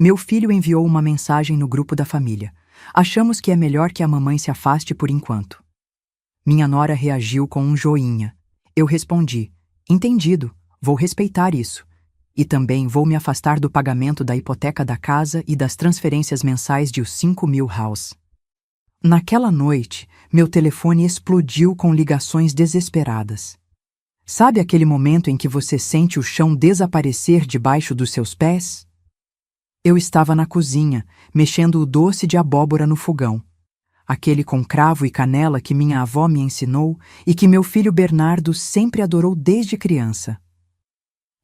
Meu filho enviou uma mensagem no grupo da família. Achamos que é melhor que a mamãe se afaste por enquanto. Minha nora reagiu com um joinha. Eu respondi: entendido, vou respeitar isso. E também vou me afastar do pagamento da hipoteca da casa e das transferências mensais de os 5.000 house. Naquela noite, meu telefone explodiu com ligações desesperadas. Sabe aquele momento em que você sente o chão desaparecer debaixo dos seus pés? Eu estava na cozinha, mexendo o doce de abóbora no fogão. Aquele com cravo e canela que minha avó me ensinou e que meu filho Bernardo sempre adorou desde criança.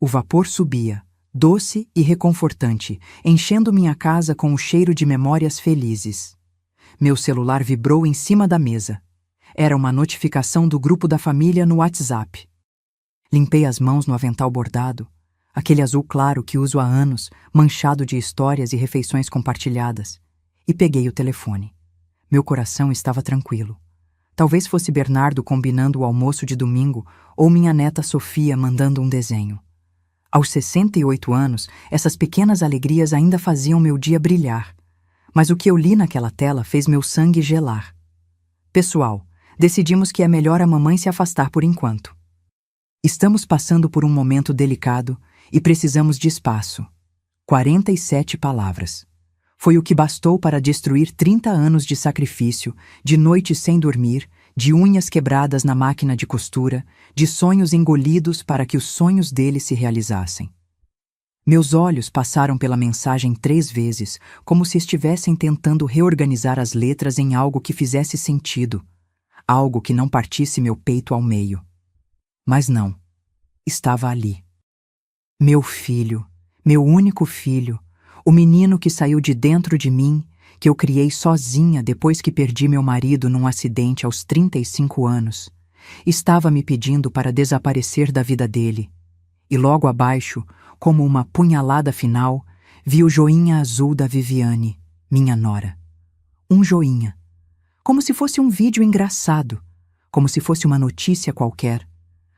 O vapor subia, doce e reconfortante, enchendo minha casa com o cheiro de memórias felizes. Meu celular vibrou em cima da mesa. Era uma notificação do grupo da família no WhatsApp. Limpei as mãos no avental bordado, aquele azul claro que uso há anos, manchado de histórias e refeições compartilhadas, e peguei o telefone. Meu coração estava tranquilo. Talvez fosse Bernardo combinando o almoço de domingo ou minha neta Sofia mandando um desenho. Aos 68 anos, essas pequenas alegrias ainda faziam meu dia brilhar. Mas o que eu li naquela tela fez meu sangue gelar. Pessoal, decidimos que é melhor a mamãe se afastar por enquanto. Estamos passando por um momento delicado e precisamos de espaço. 47 palavras. Foi o que bastou para destruir 30 anos de sacrifício, de noites sem dormir, de unhas quebradas na máquina de costura, de sonhos engolidos para que os sonhos dele se realizassem. Meus olhos passaram pela mensagem 3 vezes, como se estivessem tentando reorganizar as letras em algo que fizesse sentido, algo que não partisse meu peito ao meio. Mas não, estava ali. Meu filho, meu único filho, o menino que saiu de dentro de mim, que eu criei sozinha depois que perdi meu marido num acidente aos 35 anos, estava me pedindo para desaparecer da vida dele. E logo abaixo, como uma punhalada final, vi o joinha azul da Viviane, minha nora. Um joinha. Como se fosse um vídeo engraçado, como se fosse uma notícia qualquer,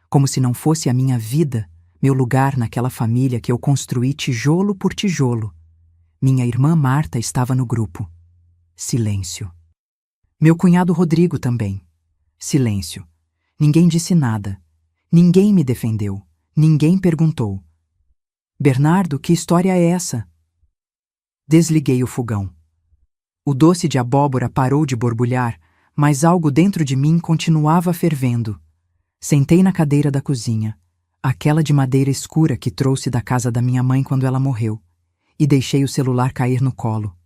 como se não fosse a minha vida, meu lugar naquela família que eu construí tijolo por tijolo. Minha irmã Marta estava no grupo. Silêncio. Meu cunhado Rodrigo também. Silêncio. Ninguém disse nada. Ninguém me defendeu. Ninguém perguntou. Bernardo, que história é essa? Desliguei o fogão. O doce de abóbora parou de borbulhar, mas algo dentro de mim continuava fervendo. Sentei na cadeira da cozinha, aquela de madeira escura que trouxe da casa da minha mãe quando ela morreu, e deixei o celular cair no colo.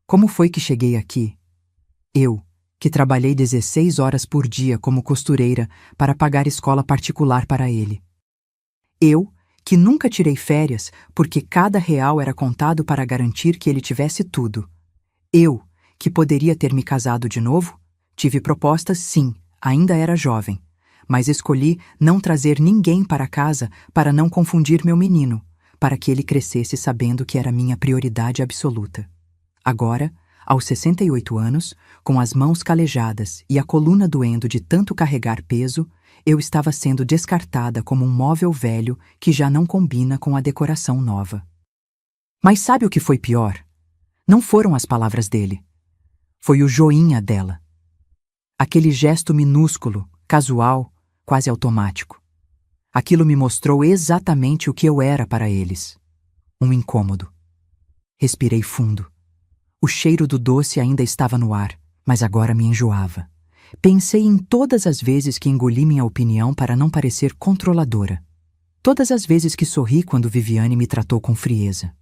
Como foi que cheguei aqui? Eu, que trabalhei 16 horas por dia como costureira para pagar escola particular para ele. Eu, que nunca tirei férias porque cada real era contado para garantir que ele tivesse tudo. Eu, que poderia ter me casado de novo? Tive propostas, sim, ainda era jovem. Mas escolhi não trazer ninguém para casa para não confundir meu menino, para que ele crescesse sabendo que era minha prioridade absoluta. Agora, aos 68 anos, com as mãos calejadas e a coluna doendo de tanto carregar peso, eu estava sendo descartada como um móvel velho que já não combina com a decoração nova. Mas sabe o que foi pior? Não foram as palavras dele. Foi o joinha dela. Aquele gesto minúsculo, casual, quase automático. Aquilo me mostrou exatamente o que eu era para eles. Um incômodo. Respirei fundo. O cheiro do doce ainda estava no ar, mas agora me enjoava. Pensei em todas as vezes que engoli minha opinião para não parecer controladora. Todas as vezes que sorri quando Viviane me tratou com frieza.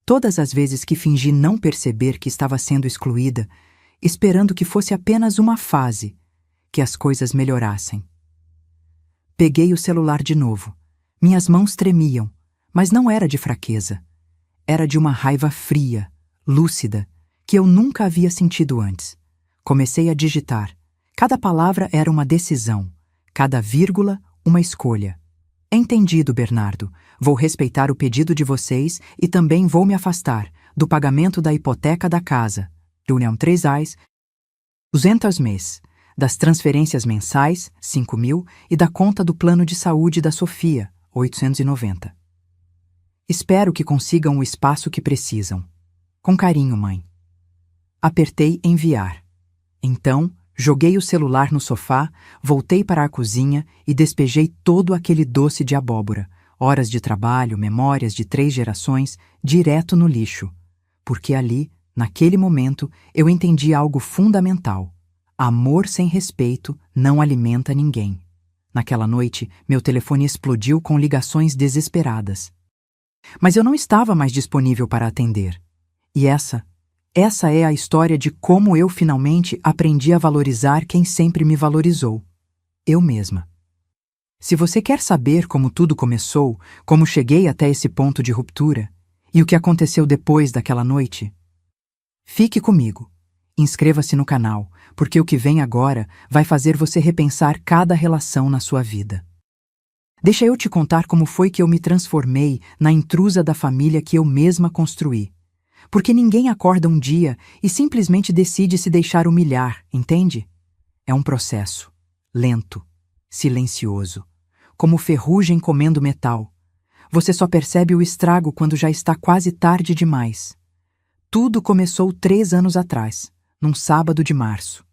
Todas as vezes que fingi não perceber que estava sendo excluída, esperando que fosse apenas uma fase, que as coisas melhorassem. Peguei o celular de novo. Minhas mãos tremiam, mas não era de fraqueza. Era de uma raiva fria, lúcida, que eu nunca havia sentido antes. Comecei a digitar. Cada palavra era uma decisão, cada vírgula uma escolha. Entendido, Bernardo. Vou respeitar o pedido de vocês e também vou me afastar do pagamento da hipoteca da casa, União 3 AIS, 200 mês, das transferências mensais, 5.000, e da conta do plano de saúde da Sofia, 890. Espero que consigam o espaço que precisam. Com carinho, mãe. Apertei enviar. Então, joguei o celular no sofá, voltei para a cozinha e despejei todo aquele doce de abóbora, horas de trabalho, memórias de 3 gerações, direto no lixo. Porque ali, naquele momento, eu entendi algo fundamental. Amor sem respeito não alimenta ninguém. Naquela noite, meu telefone explodiu com ligações desesperadas. Mas eu não estava mais disponível para atender. E essa é a história de como eu finalmente aprendi a valorizar quem sempre me valorizou. Eu mesma. Se você quer saber como tudo começou, como cheguei até esse ponto de ruptura, e o que aconteceu depois daquela noite, fique comigo. Inscreva-se no canal, porque o que vem agora vai fazer você repensar cada relação na sua vida. Deixa eu te contar como foi que eu me transformei na intrusa da família que eu mesma construí. Porque ninguém acorda um dia e simplesmente decide se deixar humilhar, entende? É um processo, lento, silencioso, como ferrugem comendo metal. Você só percebe o estrago quando já está quase tarde demais. Tudo começou 3 anos atrás, num sábado de março.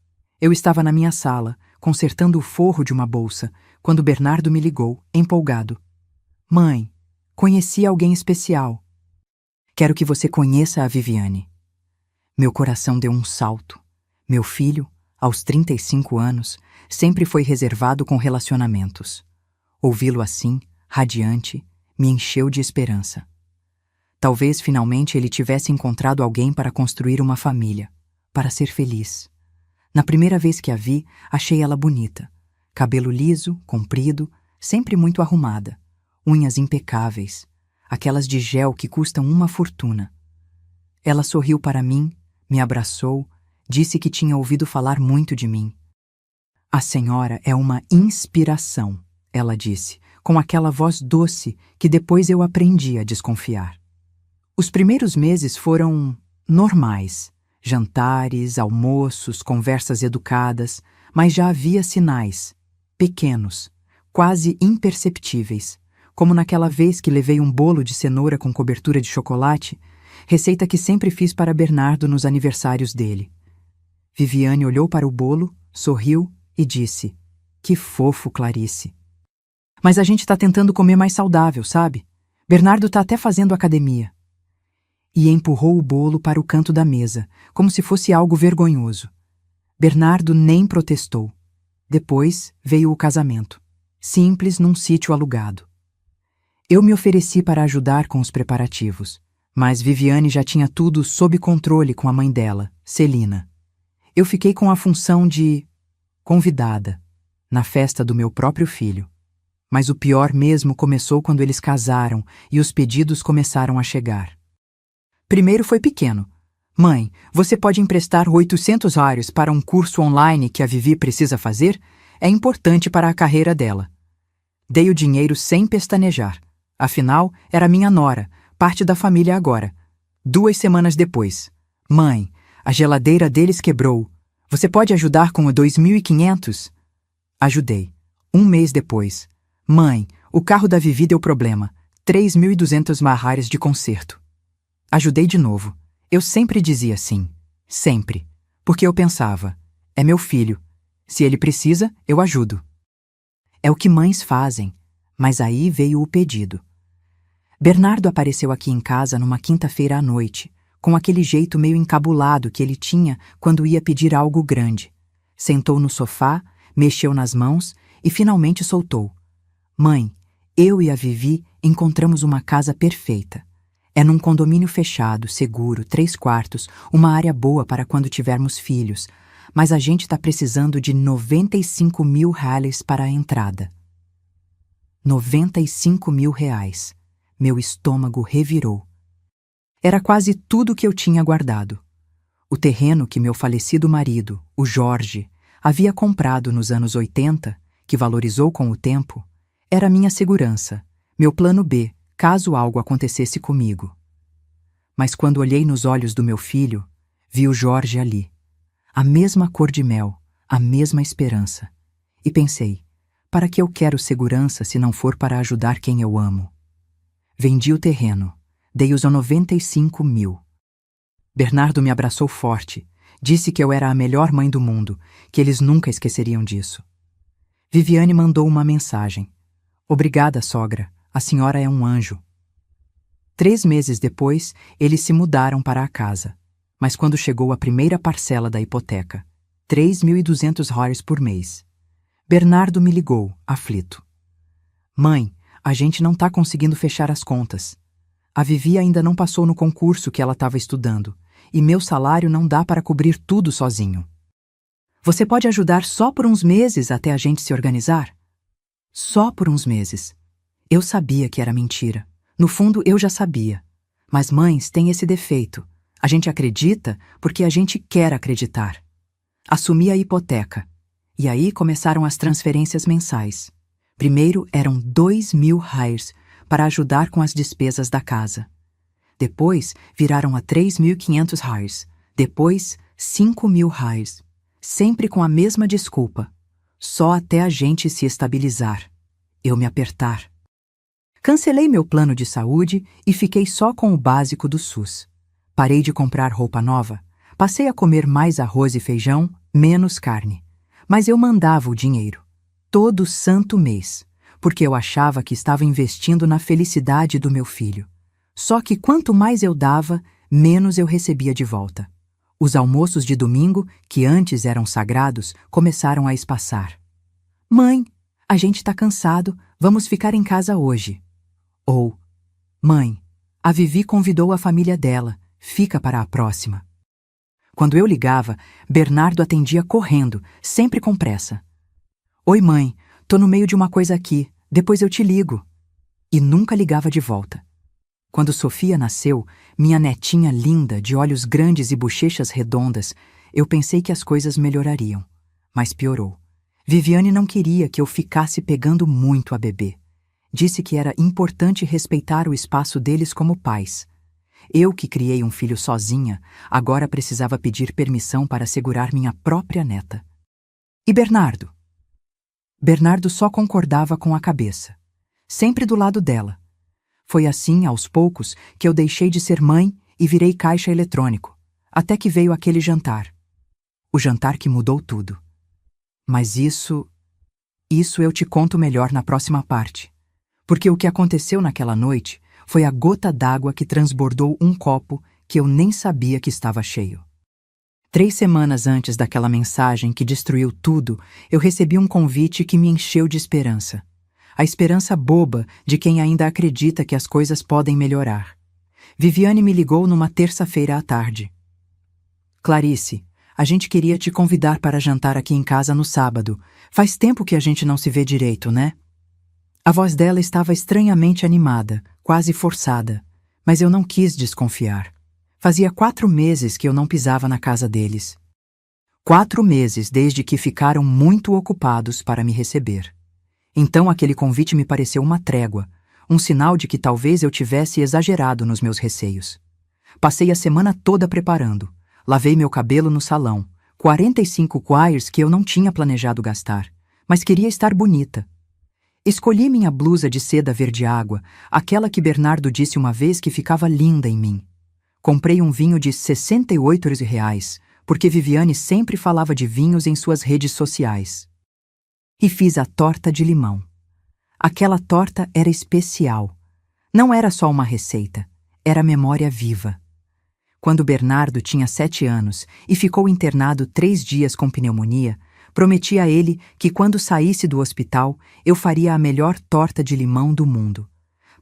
Eu estava na minha sala, consertando o forro de uma bolsa, quando Bernardo me ligou, empolgado. Mãe, conheci alguém especial. Quero que você conheça a Viviane. Meu coração deu um salto. Meu filho, aos 35 anos, sempre foi reservado com relacionamentos. Ouvi-lo assim, radiante, me encheu de esperança. Talvez finalmente ele tivesse encontrado alguém para construir uma família, para ser feliz. Na primeira vez que a vi, achei ela bonita. Cabelo liso, comprido, sempre muito arrumada. Unhas impecáveis, aquelas de gel que custam uma fortuna. Ela sorriu para mim, me abraçou, disse que tinha ouvido falar muito de mim. A senhora é uma inspiração, ela disse, com aquela voz doce que depois eu aprendi a desconfiar. Os primeiros meses foram normais. Jantares, almoços, conversas educadas, mas já havia sinais, pequenos, quase imperceptíveis, como naquela vez que levei um bolo de cenoura com cobertura de chocolate, receita que sempre fiz para Bernardo nos aniversários dele. Viviane olhou para o bolo, sorriu e disse: "Que fofo, Clarice. Mas a gente está tentando comer mais saudável, sabe? Bernardo está até fazendo academia." E empurrou o bolo para o canto da mesa, como se fosse algo vergonhoso. Bernardo nem protestou. Depois veio o casamento, simples num sítio alugado. Eu me ofereci para ajudar com os preparativos, mas Viviane já tinha tudo sob controle com a mãe dela, Celina. Eu fiquei com a função de convidada, na festa do meu próprio filho. Mas o pior mesmo começou quando eles casaram e os pedidos começaram a chegar. Primeiro foi pequeno. Mãe, você pode emprestar $800 para um curso online que a Vivi precisa fazer? É importante para a carreira dela. Dei o dinheiro sem pestanejar. Afinal, era minha nora, parte da família agora. 2 semanas depois. Mãe, a geladeira deles quebrou. Você pode ajudar com o 2.500? Ajudei. 1 mês depois. Mãe, o carro da Vivi deu problema. 3.200 marrares de conserto. Ajudei de novo. Eu sempre dizia sim. Sempre. Porque eu pensava, é meu filho. Se ele precisa, eu ajudo. É o que mães fazem. Mas aí veio o pedido. Bernardo apareceu aqui em casa numa quinta-feira à noite, com aquele jeito meio encabulado que ele tinha quando ia pedir algo grande. Sentou no sofá, mexeu nas mãos e finalmente soltou. Mãe, eu e a Vivi encontramos uma casa perfeita. É num condomínio fechado, seguro, 3 quartos, uma área boa para quando tivermos filhos, mas a gente está precisando de R$ 95.000 para a entrada. R$ 95.000. Meu estômago revirou. Era quase tudo que eu tinha guardado. O terreno que meu falecido marido, o Jorge, havia comprado nos anos 80, que valorizou com o tempo, era minha segurança, meu plano B, caso algo acontecesse comigo. Mas quando olhei nos olhos do meu filho, vi o Jorge ali. A mesma cor de mel, a mesma esperança. E pensei, para que eu quero segurança se não for para ajudar quem eu amo? Vendi o terreno. Dei os 95 mil. Bernardo me abraçou forte. Disse que eu era a melhor mãe do mundo, que eles nunca esqueceriam disso. Viviane mandou uma mensagem. Obrigada, sogra. A senhora é um anjo. 3 meses depois, eles se mudaram para a casa. Mas quando chegou a primeira parcela da hipoteca, 3.200 reais por mês, Bernardo me ligou, aflito. Mãe, a gente não tá conseguindo fechar as contas. A Vivi ainda não passou no concurso que ela estava estudando, e meu salário não dá para cobrir tudo sozinho. Você pode ajudar só por uns meses até a gente se organizar? Só por uns meses. Eu sabia que era mentira. No fundo, eu já sabia. Mas mães têm esse defeito. A gente acredita porque a gente quer acreditar. Assumi a hipoteca. E aí começaram as transferências mensais. Primeiro eram 2.000 reais para ajudar com as despesas da casa. Depois viraram a 3.500 reais. Depois 5.000 reais. Sempre com a mesma desculpa. Só até a gente se estabilizar. Eu me apertar. Cancelei meu plano de saúde e fiquei só com o básico do SUS. Parei de comprar roupa nova. Passei a comer mais arroz e feijão, menos carne. Mas eu mandava o dinheiro. Todo santo mês. Porque eu achava que estava investindo na felicidade do meu filho. Só que quanto mais eu dava, menos eu recebia de volta. Os almoços de domingo, que antes eram sagrados, começaram a espaçar. Mãe, a gente tá cansado, vamos ficar em casa hoje. Ou, mãe, a Vivi convidou a família dela, fica para a próxima. Quando eu ligava, Bernardo atendia correndo, sempre com pressa. Oi, mãe, tô no meio de uma coisa aqui, depois eu te ligo. E nunca ligava de volta. Quando Sofia nasceu, minha netinha linda, de olhos grandes e bochechas redondas, eu pensei que as coisas melhorariam. Mas piorou. Viviane não queria que eu ficasse pegando muito a bebê. Disse que era importante respeitar o espaço deles como pais. Eu, que criei um filho sozinha, agora precisava pedir permissão para segurar minha própria neta. E Bernardo? Bernardo só concordava com a cabeça. Sempre do lado dela. Foi assim, aos poucos, que eu deixei de ser mãe e virei caixa eletrônico, até que veio aquele jantar. O jantar que mudou tudo. Mas isso eu te conto melhor na próxima parte. Porque o que aconteceu naquela noite foi a gota d'água que transbordou um copo que eu nem sabia que estava cheio. 3 semanas antes daquela mensagem que destruiu tudo, eu recebi um convite que me encheu de esperança. A esperança boba de quem ainda acredita que as coisas podem melhorar. Viviane me ligou numa terça-feira à tarde. Clarice, a gente queria te convidar para jantar aqui em casa no sábado. Faz tempo que a gente não se vê direito, né? A voz dela estava estranhamente animada, quase forçada, mas eu não quis desconfiar. Fazia 4 meses que eu não pisava na casa deles. 4 meses desde que ficaram muito ocupados para me receber. Então aquele convite me pareceu uma trégua, um sinal de que talvez eu tivesse exagerado nos meus receios. Passei a semana toda preparando. Lavei meu cabelo no salão, 45 quires que eu não tinha planejado gastar, mas queria estar bonita. Escolhi minha blusa de seda verde água, aquela que Bernardo disse uma vez que ficava linda em mim. Comprei um vinho de 68 reais, porque Viviane sempre falava de vinhos em suas redes sociais. E fiz a torta de limão. Aquela torta era especial. Não era só uma receita, era memória viva. Quando Bernardo tinha 7 anos e ficou internado 3 dias com pneumonia, prometi a ele que quando saísse do hospital, eu faria a melhor torta de limão do mundo.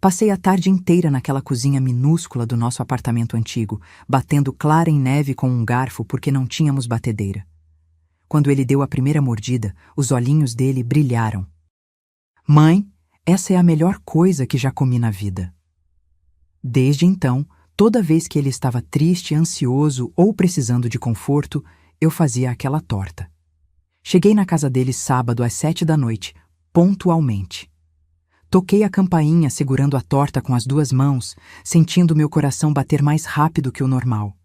Passei a tarde inteira naquela cozinha minúscula do nosso apartamento antigo, batendo clara em neve com um garfo porque não tínhamos batedeira. Quando ele deu a primeira mordida, os olhinhos dele brilharam. Mãe, essa é a melhor coisa que já comi na vida. Desde então, toda vez que ele estava triste, ansioso ou precisando de conforto, eu fazia aquela torta. Cheguei na casa dele sábado às 7 da noite, pontualmente. Toquei a campainha segurando a torta com as 2 mãos, sentindo meu coração bater mais rápido que o normal.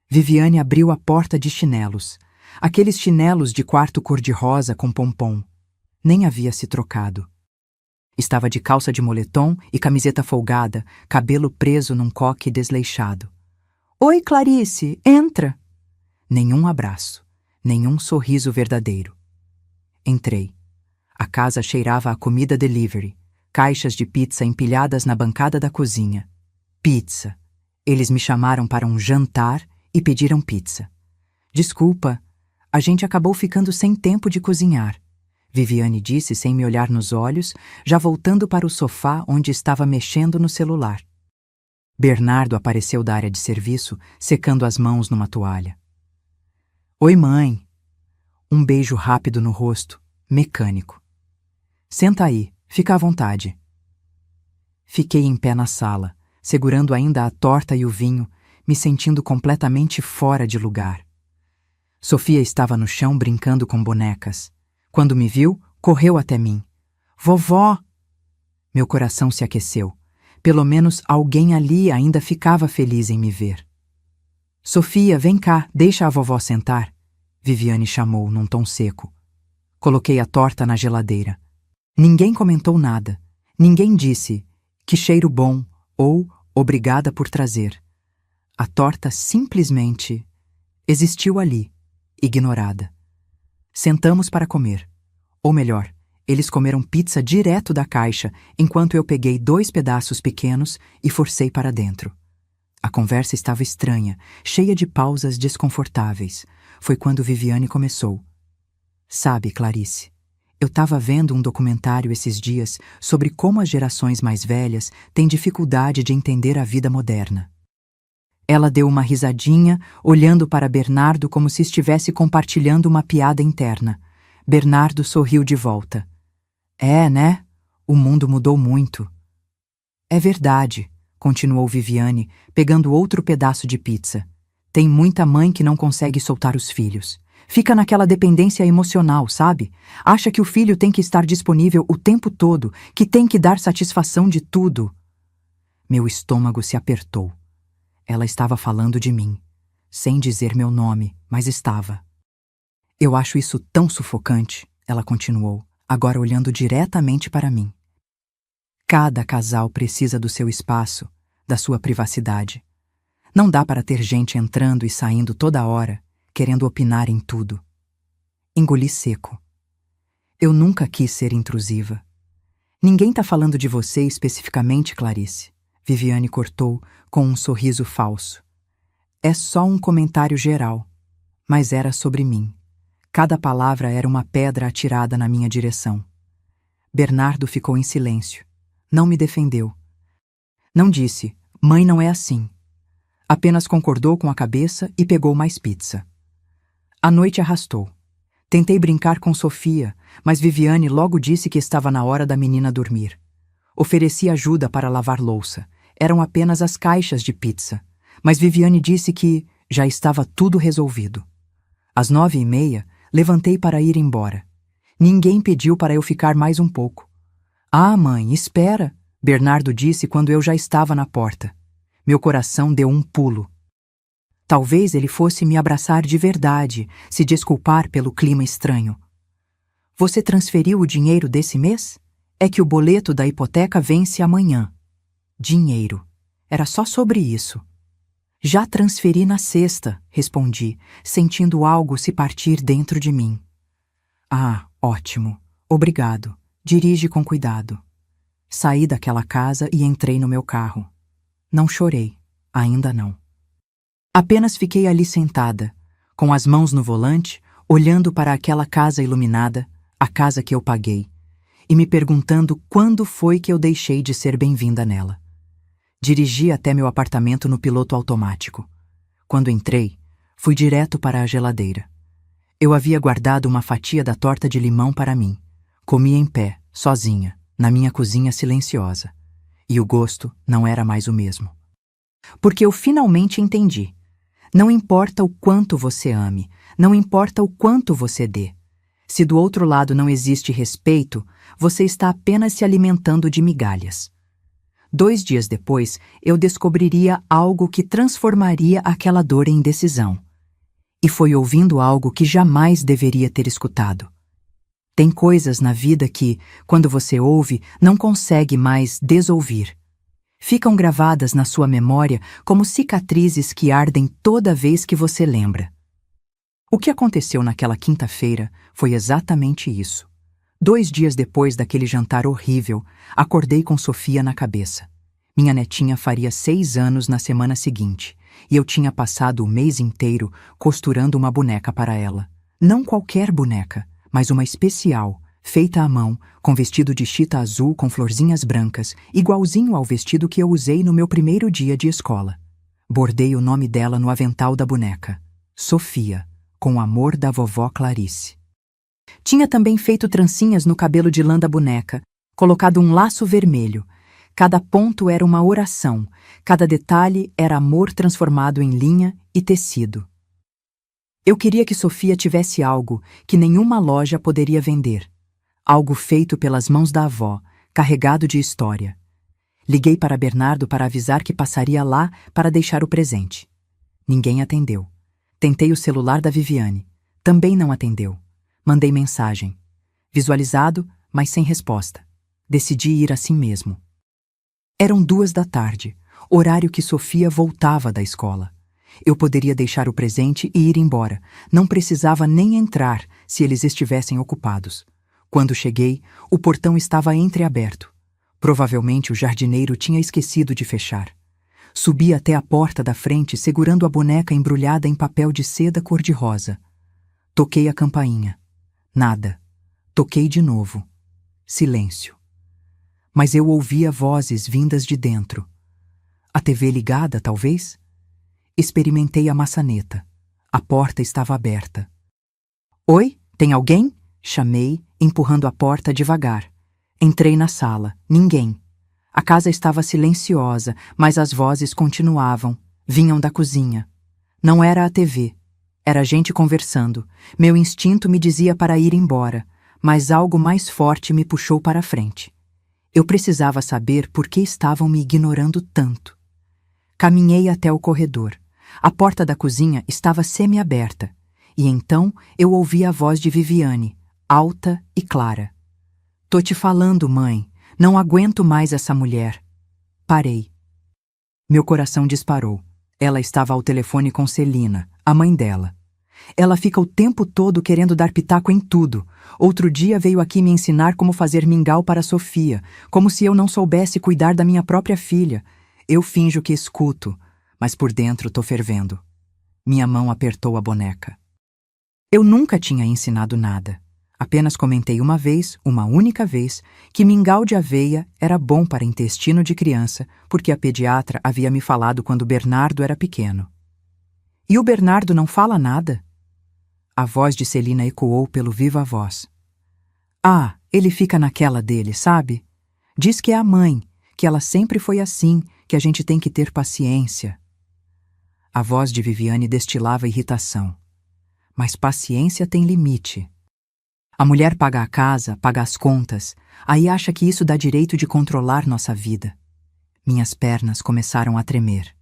Viviane abriu a porta de chinelos. Aqueles chinelos de quarto cor-de-rosa com pompom. Nem havia se trocado. Estava de calça de moletom e camiseta folgada, cabelo preso num coque desleixado. Oi, Clarice, entra! Nenhum abraço, nenhum sorriso verdadeiro. Entrei. A casa cheirava a comida delivery, caixas de pizza empilhadas na bancada da cozinha. Pizza. Eles me chamaram para um jantar e pediram pizza. Desculpa, a gente acabou ficando sem tempo de cozinhar, Viviane disse sem me olhar nos olhos, já voltando para o sofá onde estava mexendo no celular. Bernardo apareceu da área de serviço, secando as mãos numa toalha. Oi, mãe. Um beijo rápido no rosto, mecânico. Senta aí, fica à vontade. Fiquei em pé na sala, segurando ainda a torta e o vinho, me sentindo completamente fora de lugar. Sofia estava no chão brincando com bonecas. Quando me viu, correu até mim. Vovó! Meu coração se aqueceu. Pelo menos alguém ali ainda ficava feliz em me ver. Sofia, vem cá, deixa a vovó sentar, Viviane chamou num tom seco. Coloquei a torta na geladeira. Ninguém comentou nada. Ninguém disse, que cheiro bom, ou obrigada por trazer. A torta simplesmente existiu ali, ignorada. Sentamos para comer. Ou melhor, eles comeram pizza direto da caixa, enquanto eu peguei 2 pedaços pequenos e forcei para dentro. A conversa estava estranha, cheia de pausas desconfortáveis. Foi quando Viviane começou. Sabe, Clarice, eu estava vendo um documentário esses dias sobre como as gerações mais velhas têm dificuldade de entender a vida moderna. Ela deu uma risadinha, olhando para Bernardo como se estivesse compartilhando uma piada interna. Bernardo sorriu de volta. É, né? O mundo mudou muito. É verdade, continuou Viviane, pegando outro pedaço de pizza. Tem muita mãe que não consegue soltar os filhos. Fica naquela dependência emocional, sabe? Acha que o filho tem que estar disponível o tempo todo, que tem que dar satisfação de tudo. Meu estômago se apertou. Ela estava falando de mim, sem dizer meu nome, mas estava. Eu acho isso tão sufocante, ela continuou, agora olhando diretamente para mim. Cada casal precisa do seu espaço, da sua privacidade. Não dá para ter gente entrando e saindo toda hora, querendo opinar em tudo. Engoli seco. Eu nunca quis ser intrusiva. Ninguém tá falando de você especificamente, Clarice. Viviane cortou com um sorriso falso. É só um comentário geral, mas era sobre mim. Cada palavra era uma pedra atirada na minha direção. Bernardo ficou em silêncio. Não me defendeu. Não disse, mãe não é assim. Apenas concordou com a cabeça e pegou mais pizza. A noite arrastou. Tentei brincar com Sofia, mas Viviane logo disse que estava na hora da menina dormir. Ofereci ajuda para lavar louça. Eram apenas as caixas de pizza, mas Viviane disse que já estava tudo resolvido. Às 9h30, levantei para ir embora. Ninguém pediu para eu ficar mais um pouco. Ah, mãe, espera, Bernardo disse quando eu já estava na porta. Meu coração deu um pulo. Talvez ele fosse me abraçar de verdade, se desculpar pelo clima estranho. Você transferiu o dinheiro desse mês? É que o boleto da hipoteca vence amanhã. Dinheiro. Era só sobre isso. Já transferi na sexta, respondi, sentindo algo se partir dentro de mim. Ah, ótimo. Obrigado. Dirige com cuidado. Saí daquela casa e entrei no meu carro. Não chorei. Ainda não. Apenas fiquei ali sentada, com as mãos no volante, olhando para aquela casa iluminada, a casa que eu paguei, e me perguntando quando foi que eu deixei de ser bem-vinda nela. Dirigi até meu apartamento no piloto automático. Quando entrei, fui direto para a geladeira. Eu havia guardado uma fatia da torta de limão para mim. Comi em pé, sozinha, na minha cozinha silenciosa. E o gosto não era mais o mesmo. Porque eu finalmente entendi. Não importa o quanto você ame, não importa o quanto você dê. Se do outro lado não existe respeito, você está apenas se alimentando de migalhas. 2 dias depois, eu descobriria algo que transformaria aquela dor em decisão. E foi ouvindo algo que jamais deveria ter escutado. Tem coisas na vida que, quando você ouve, não consegue mais desouvir. Ficam gravadas na sua memória como cicatrizes que ardem toda vez que você lembra. O que aconteceu naquela quinta-feira foi exatamente isso. 2 dias depois daquele jantar horrível, acordei com Sofia na cabeça. Minha netinha faria 6 anos na semana seguinte, e eu tinha passado o mês inteiro costurando uma boneca para ela. Não qualquer boneca, mas uma especial, feita à mão, com vestido de chita azul com florzinhas brancas, igualzinho ao vestido que eu usei no meu primeiro dia de escola. Bordei o nome dela no avental da boneca, Sofia, com o amor da vovó Clarice. Tinha também feito trancinhas no cabelo de lã da boneca, colocado um laço vermelho. Cada ponto era uma oração, cada detalhe era amor transformado em linha e tecido. Eu queria que Sofia tivesse algo que nenhuma loja poderia vender. Algo feito pelas mãos da avó, carregado de história. Liguei para Bernardo para avisar que passaria lá para deixar o presente. Ninguém atendeu. Tentei o celular da Viviane. Também não atendeu. Mandei mensagem. Visualizado, mas sem resposta. Decidi ir assim mesmo. Eram 2 da tarde, horário que Sofia voltava da escola. Eu poderia deixar o presente e ir embora. Não precisava nem entrar se eles estivessem ocupados. Quando cheguei, o portão estava entreaberto. Provavelmente o jardineiro tinha esquecido de fechar. Subi até a porta da frente segurando a boneca embrulhada em papel de seda cor-de-rosa. Toquei a campainha. Nada. Toquei de novo. Silêncio. Mas eu ouvia vozes vindas de dentro. A TV ligada, talvez? Experimentei a maçaneta. A porta estava aberta. Oi, tem alguém? Chamei, empurrando a porta devagar. Entrei na sala. Ninguém. A casa estava silenciosa, mas as vozes continuavam. Vinham da cozinha. Não era a TV. Era gente conversando. Meu instinto me dizia para ir embora, mas algo mais forte me puxou para a frente. Eu precisava saber por que estavam me ignorando tanto. Caminhei até o corredor. A porta da cozinha estava semi-aberta, e então eu ouvi a voz de Viviane, alta e clara. Tô te falando, mãe, não aguento mais essa mulher. Parei. Meu coração disparou. Ela estava ao telefone com Celina, a mãe dela. Ela fica o tempo todo querendo dar pitaco em tudo. Outro dia veio aqui me ensinar como fazer mingau para Sofia, como se eu não soubesse cuidar da minha própria filha. Eu finjo que escuto, mas por dentro tô fervendo. Minha mão apertou a boneca. Eu nunca tinha ensinado nada. Apenas comentei uma única vez, que mingau de aveia era bom para intestino de criança, porque a pediatra havia me falado quando Bernardo era pequeno. E o Bernardo não fala nada? A voz de Celina ecoou pelo viva voz. Ah, ele fica naquela dele, sabe? Diz que é a mãe, que ela sempre foi assim, que a gente tem que ter paciência. A voz de Viviane destilava irritação. Mas paciência tem limite. A mulher paga a casa, paga as contas, aí acha que isso dá direito de controlar nossa vida. Minhas pernas começaram a tremer.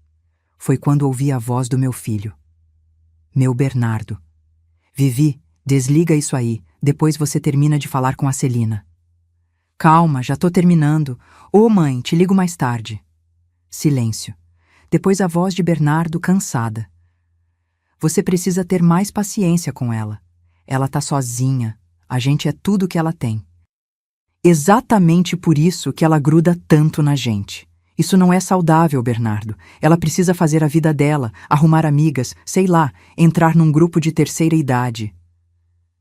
Foi quando ouvi a voz do meu filho. Meu Bernardo. Vivi, desliga isso aí, depois você termina de falar com a Celina. Calma, já tô terminando. Ô mãe, te ligo mais tarde. Silêncio. Depois a voz de Bernardo, cansada. Você precisa ter mais paciência com ela. Ela tá sozinha. A gente é tudo que ela tem. Exatamente por isso que ela gruda tanto na gente. Isso não é saudável, Bernardo. Ela precisa fazer a vida dela, arrumar amigas, sei lá, entrar num grupo de terceira idade.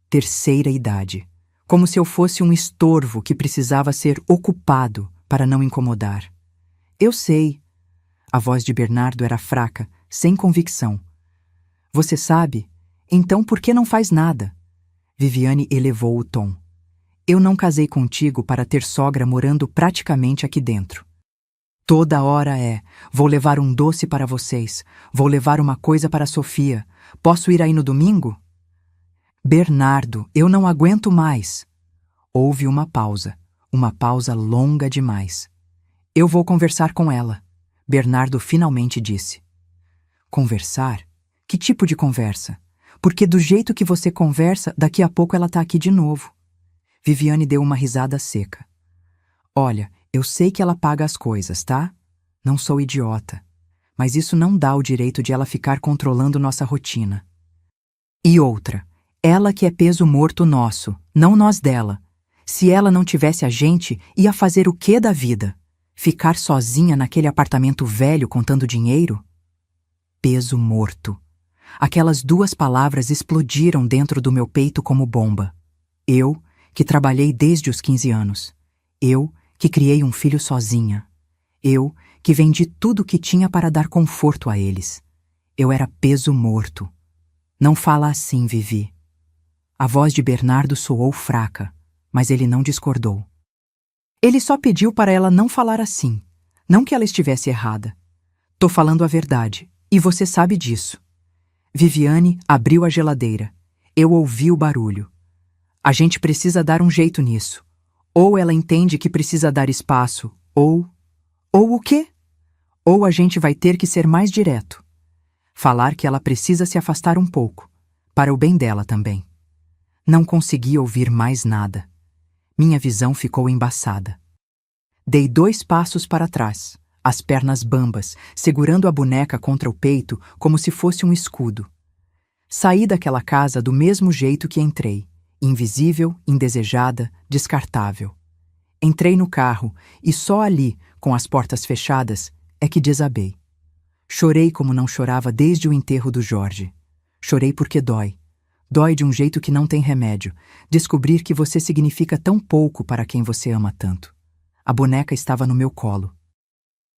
Terceira idade. Como se eu fosse um estorvo que precisava ser ocupado para não incomodar. Eu sei. A voz de Bernardo era fraca, sem convicção. Você sabe? Então por que não faz nada? Viviane elevou o tom. Eu não casei contigo para ter sogra morando praticamente aqui dentro. Toda hora vou levar um doce para vocês, vou levar uma coisa para a Sofia, posso ir aí no domingo? Bernardo, eu não aguento mais. Houve uma pausa longa demais. Eu vou conversar com ela, Bernardo finalmente disse. Conversar? Que tipo de conversa? Porque do jeito que você conversa, daqui a pouco ela tá aqui de novo. Viviane deu uma risada seca. Olha, eu sei que ela paga as coisas, tá? Não sou idiota. Mas isso não dá o direito de ela ficar controlando nossa rotina. E outra, ela que é peso morto nosso, não nós dela. Se ela não tivesse a gente, ia fazer o quê da vida? Ficar sozinha naquele apartamento velho contando dinheiro? Peso morto. Aquelas duas palavras explodiram dentro do meu peito como bomba. Eu, que trabalhei desde os 15 anos. Eu, que criei um filho sozinha. Eu, que vendi tudo o que tinha para dar conforto a eles. Eu era peso morto. Não fala assim, Vivi. A voz de Bernardo soou fraca, mas ele não discordou. Ele só pediu para ela não falar assim. Não que ela estivesse errada. Tô falando a verdade, e você sabe disso. Viviane abriu a geladeira. Eu ouvi o barulho. A gente precisa dar um jeito nisso. Ou ela entende que precisa dar espaço, ou o quê? Ou a gente vai ter que ser mais direto. Falar que ela precisa se afastar um pouco, para o bem dela também. Não consegui ouvir mais nada. Minha visão ficou embaçada. Dei 2 passos para trás, as pernas bambas, segurando a boneca contra o peito como se fosse um escudo. Saí daquela casa do mesmo jeito que entrei, invisível, indesejada, descartável. Entrei no carro e só ali, com as portas fechadas, é que desabei. Chorei como não chorava desde o enterro do Jorge. Chorei porque dói. Dói de um jeito que não tem remédio, descobrir que você significa tão pouco para quem você ama tanto. A boneca estava no meu colo.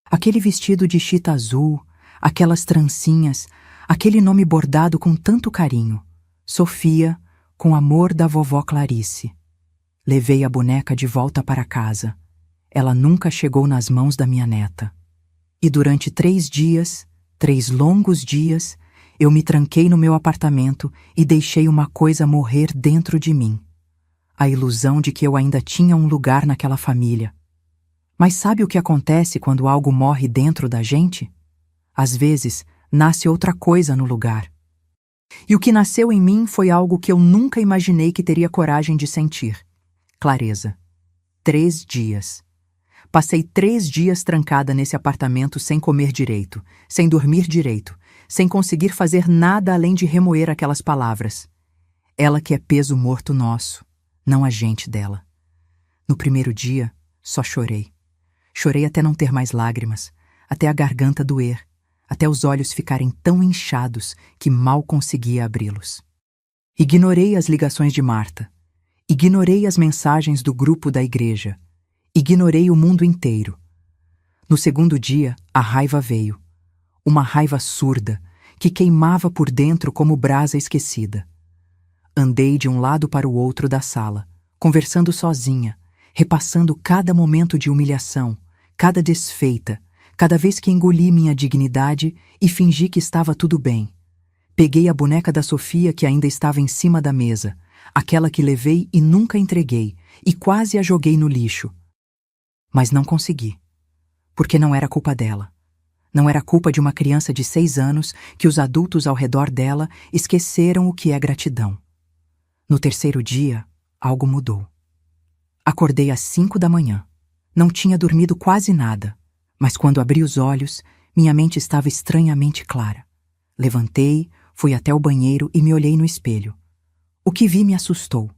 Aquele vestido de chita azul, aquelas trancinhas, aquele nome bordado com tanto carinho. Sofia, com amor da vovó Clarice. Levei a boneca de volta para casa. Ela nunca chegou nas mãos da minha neta. E durante 3 dias, 3 longos dias, eu me tranquei no meu apartamento e deixei uma coisa morrer dentro de mim. A ilusão de que eu ainda tinha um lugar naquela família. Mas sabe o que acontece quando algo morre dentro da gente? Às vezes, nasce outra coisa no lugar. E o que nasceu em mim foi algo que eu nunca imaginei que teria coragem de sentir. Clareza. 3 dias. Passei 3 dias trancada nesse apartamento sem comer direito, sem dormir direito, sem conseguir fazer nada além de remoer aquelas palavras. Ela que é peso morto nosso, não a gente dela. No primeiro dia, só chorei. Chorei até não ter mais lágrimas, até a garganta doer, até os olhos ficarem tão inchados que mal conseguia abri-los. Ignorei as ligações de Marta. Ignorei as mensagens do grupo da igreja. Ignorei o mundo inteiro. No segundo dia, a raiva veio. Uma raiva surda, que queimava por dentro como brasa esquecida. Andei de um lado para o outro da sala, conversando sozinha, repassando cada momento de humilhação, cada desfeita, cada vez que engoli minha dignidade e fingi que estava tudo bem. Peguei a boneca da Sofia que ainda estava em cima da mesa, aquela que levei e nunca entreguei, e quase a joguei no lixo. Mas não consegui, porque não era culpa dela. Não era culpa de uma criança de 6 anos que os adultos ao redor dela esqueceram o que é gratidão. No terceiro dia, algo mudou. Acordei às 5 da manhã. Não tinha dormido quase nada, mas quando abri os olhos, minha mente estava estranhamente clara. Levantei, fui até o banheiro e me olhei no espelho. O que vi me assustou.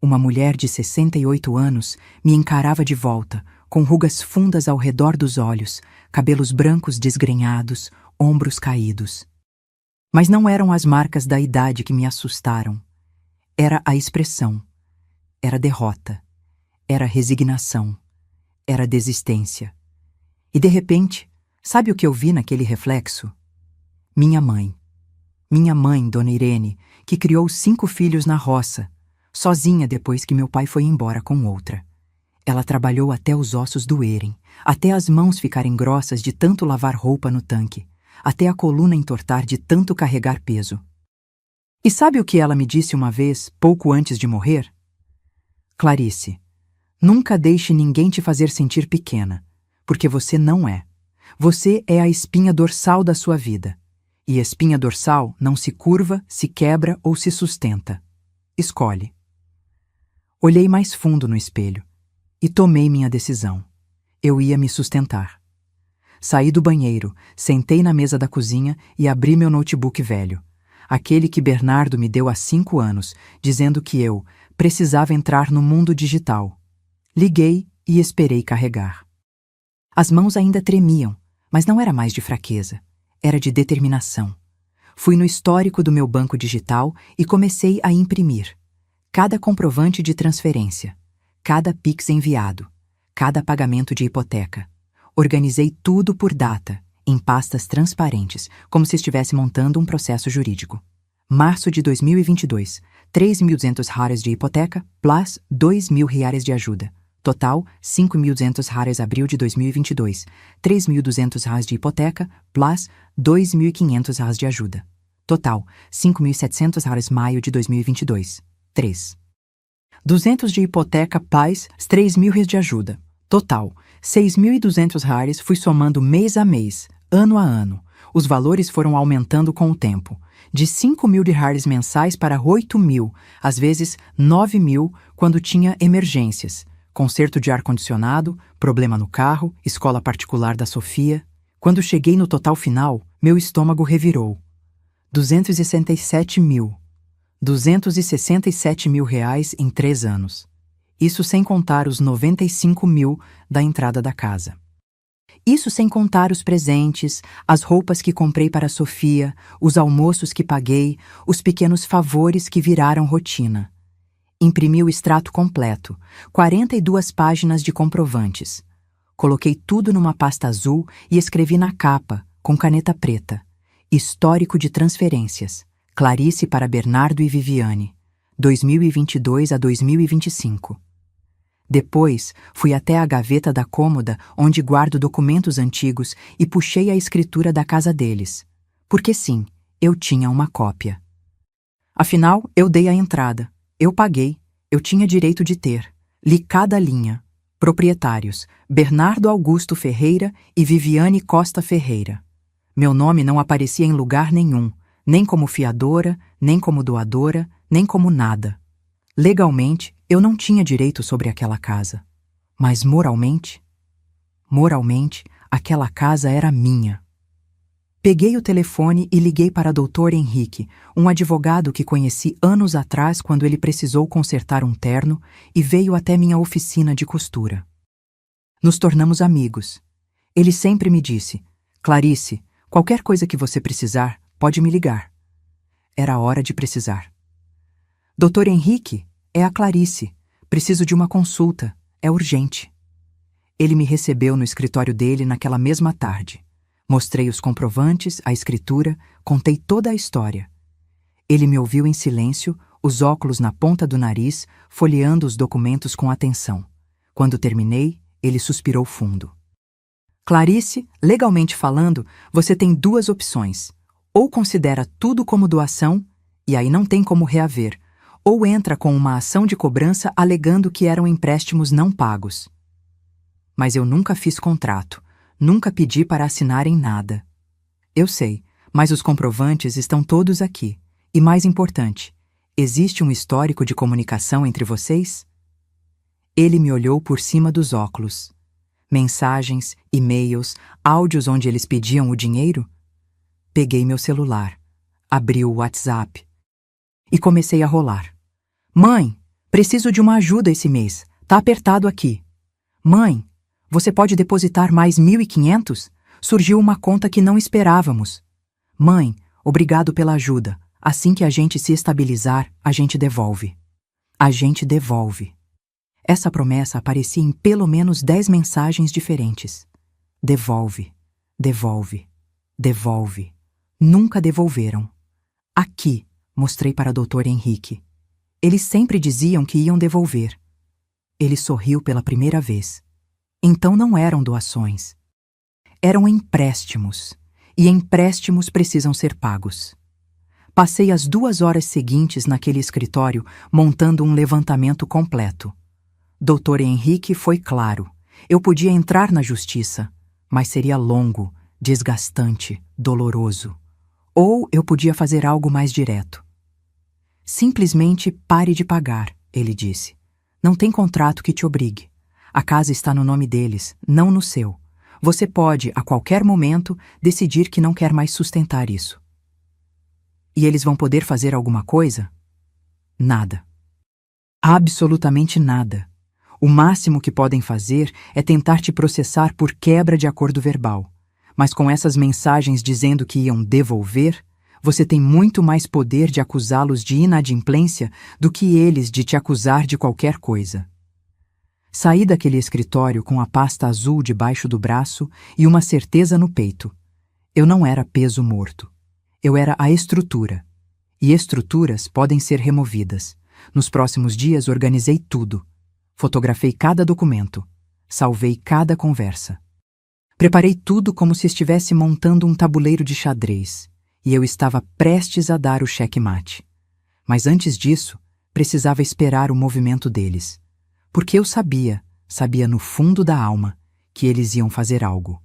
Uma mulher de 68 anos me encarava de volta, com rugas fundas ao redor dos olhos, cabelos brancos desgrenhados, ombros caídos. Mas não eram as marcas da idade que me assustaram. Era a expressão. Era derrota. Era resignação. Era desistência. E de repente, sabe o que eu vi naquele reflexo? Minha mãe. Minha mãe, Dona Irene, que criou 5 filhos na roça, sozinha depois que meu pai foi embora com outra. Ela trabalhou até os ossos doerem, até as mãos ficarem grossas de tanto lavar roupa no tanque, até a coluna entortar de tanto carregar peso. E sabe o que ela me disse uma vez, pouco antes de morrer? Clarice, nunca deixe ninguém te fazer sentir pequena, porque você não é. Você é a espinha dorsal da sua vida. E espinha dorsal não se curva, se quebra ou se sustenta. Escolhe. Olhei mais fundo no espelho e tomei minha decisão. Eu ia me sustentar. Saí do banheiro, sentei na mesa da cozinha e abri meu notebook velho, aquele que Bernardo me deu há 5 anos, dizendo que eu precisava entrar no mundo digital. Liguei e esperei carregar. As mãos ainda tremiam, mas não era mais de fraqueza, era de determinação. Fui no histórico do meu banco digital e comecei a imprimir. Cada comprovante de transferência, cada Pix enviado, cada pagamento de hipoteca. Organizei tudo por data, em pastas transparentes, como se estivesse montando um processo jurídico. Março de 2022, 3.200 reais de hipoteca, plus 2.000 reais de ajuda. Total, 5.200 reais abril de 2022, 3.200 reais de hipoteca, plus 2.500 reais de ajuda. Total, 5.700 reais maio de 2022, 3. 200 de hipoteca, plus 3.000 reais de ajuda. Total, 6.200 reais. Fui somando mês a mês, ano a ano. Os valores foram aumentando com o tempo. De 5.000 reais mensais para 8.000, às vezes 9.000, quando tinha emergências. Conserto de ar-condicionado, problema no carro, escola particular da Sofia. Quando cheguei no total final, meu estômago revirou. 267.000. 267.000 reais em 3 anos. Isso sem contar os 95.000 da entrada da casa. Isso sem contar os presentes, as roupas que comprei para a Sofia, os almoços que paguei, os pequenos favores que viraram rotina. Imprimi o extrato completo, 42 páginas de comprovantes. Coloquei tudo numa pasta azul e escrevi na capa, com caneta preta. Histórico de transferências. Clarice para Bernardo e Viviane. 2022 a 2025. Depois, fui até a gaveta da cômoda onde guardo documentos antigos e puxei a escritura da casa deles. Porque sim, eu tinha uma cópia. Afinal, eu dei a entrada. Eu paguei. Eu tinha direito de ter. Li cada linha. Proprietários: Bernardo Augusto Ferreira e Viviane Costa Ferreira. Meu nome não aparecia em lugar nenhum, nem como fiadora, nem como doadora, nem como nada. Legalmente, eu não tinha direito sobre aquela casa. Mas moralmente, aquela casa era minha. Peguei o telefone e liguei para Dr. Henrique, um advogado que conheci anos atrás quando ele precisou consertar um terno e veio até minha oficina de costura. Nos tornamos amigos. Ele sempre me disse: Clarice, qualquer coisa que você precisar, pode me ligar. Era hora de precisar. Dr. Henrique, é a Clarice. Preciso de uma consulta. É urgente. Ele me recebeu no escritório dele naquela mesma tarde. Mostrei os comprovantes, a escritura, contei toda a história. Ele me ouviu em silêncio, os óculos na ponta do nariz, folheando os documentos com atenção. Quando terminei, ele suspirou fundo. Clarice, legalmente falando, você tem 2 opções. Ou considera tudo como doação, e aí não tem como reaver, ou entra com uma ação de cobrança alegando que eram empréstimos não pagos. Mas eu nunca fiz contrato, nunca pedi para assinarem nada. Eu sei, mas os comprovantes estão todos aqui. E mais importante, existe um histórico de comunicação entre vocês? Ele me olhou por cima dos óculos. Mensagens, e-mails, áudios onde eles pediam o dinheiro? Peguei meu celular, abri o WhatsApp e comecei a rolar. Mãe, preciso de uma ajuda esse mês. Tá apertado aqui. Mãe, você pode depositar mais 1.500? Surgiu uma conta que não esperávamos. Mãe, obrigado pela ajuda. Assim que a gente se estabilizar, a gente devolve. A gente devolve. Essa promessa aparecia em pelo menos 10 mensagens diferentes. Devolve, devolve, devolve. Nunca devolveram. Aqui, mostrei para Dr. Henrique. Eles sempre diziam que iam devolver. Ele sorriu pela primeira vez. Então não eram doações. Eram empréstimos. E empréstimos precisam ser pagos. Passei as 2 horas seguintes naquele escritório montando um levantamento completo. Dr. Henrique foi claro. Eu podia entrar na justiça, mas seria longo, desgastante, doloroso. Ou eu podia fazer algo mais direto. Simplesmente pare de pagar, ele disse. Não tem contrato que te obrigue. A casa está no nome deles, não no seu. Você pode, a qualquer momento, decidir que não quer mais sustentar isso. E eles vão poder fazer alguma coisa? Nada. Absolutamente nada. O máximo que podem fazer é tentar te processar por quebra de acordo verbal. Mas com essas mensagens dizendo que iam devolver, você tem muito mais poder de acusá-los de inadimplência do que eles de te acusar de qualquer coisa. Saí daquele escritório com a pasta azul debaixo do braço e uma certeza no peito. Eu não era peso morto. Eu era a estrutura. E estruturas podem ser removidas. Nos próximos dias organizei tudo. Fotografei cada documento. Salvei cada conversa. Preparei tudo como se estivesse montando um tabuleiro de xadrez. E eu estava prestes a dar o checkmate. Mas antes disso, precisava esperar o movimento deles. Porque eu sabia no fundo da alma, que eles iam fazer algo.